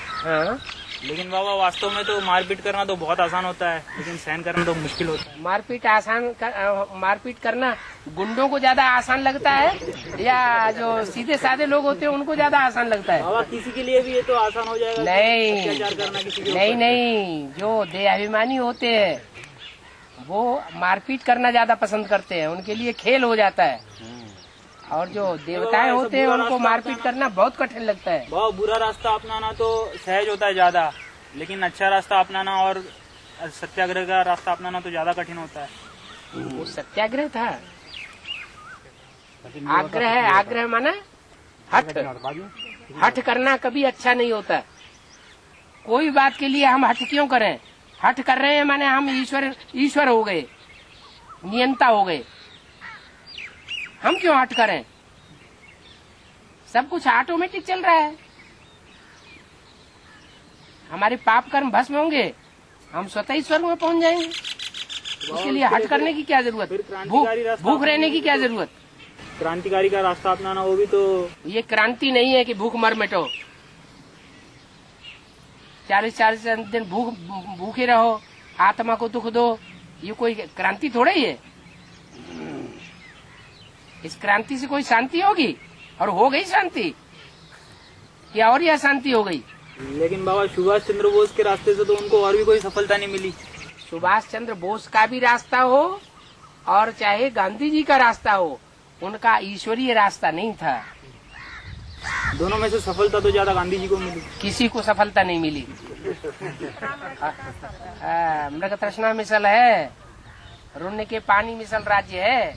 लेकिन बाबा वास्तव में तो मारपीट करना तो बहुत आसान होता है, लेकिन सहन करना तो मुश्किल होता है। मारपीट करना गुंडों को ज्यादा आसान लगता है या जो सीधे साधे लोग होते हैं उनको ज्यादा आसान लगता है? बाबा किसी के लिए भी ये तो आसान हो जाएगा। नहीं, अत्याचार करना किसी के नहीं, जो देहाभिमानी होते हैं वो मारपीट करना ज्यादा पसंद करते हैं, उनके लिए खेल हो जाता है। और जो देवताएं होते हैं उनको मारपीट करना बहुत कठिन लगता है। बहुत बुरा रास्ता अपनाना तो सहज होता है ज्यादा, लेकिन अच्छा रास्ता अपनाना और सत्याग्रह का रास्ता अपनाना तो ज्यादा कठिन होता है। वो सत्याग्रह था, आग्रह है। आग्रह माना हठ करना कभी अच्छा नहीं होता। कोई बात के लिए हम हठ क्यों करें? हठ कर रहे हैं माने हम ईश्वर हो गए, नियंता हो गए। हम क्यों हट करें? सब कुछ ऑटोमेटिक चल रहा है। हमारे पाप कर्म भस्म होंगे, हम स्वतः ही स्वर्ग में पहुंच जाएंगे। उसके लिए हट करने की क्या जरूरत? भूख रहने की क्या जरूरत? क्रांतिकारी का रास्ता अपनाना वो भी तो ये क्रांति नहीं है कि भूख मर मिटो। 40 दिन भूखे रहो, आत्मा को दुख दो, ये कोई क्रांति थोड़ा ही है। इस क्रांति से कोई शांति होगी? और हो गई शांति या और यह शांति हो गई? लेकिन बाबा सुभाष चंद्र बोस के रास्ते से तो उनको और भी कोई सफलता नहीं मिली। सुभाष चंद्र बोस का भी रास्ता हो और चाहे गांधी जी का रास्ता हो, उनका ईश्वरीय रास्ता नहीं था। दोनों में से सफलता तो ज्यादा गांधी जी को मिली। किसी को सफलता नहीं मिली। मृग तृष्णा मिसल है, रुन्नी के पानी मिसल राज्य है,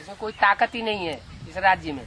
इसमें कोई ताकत ही नहीं है इस राज्य में।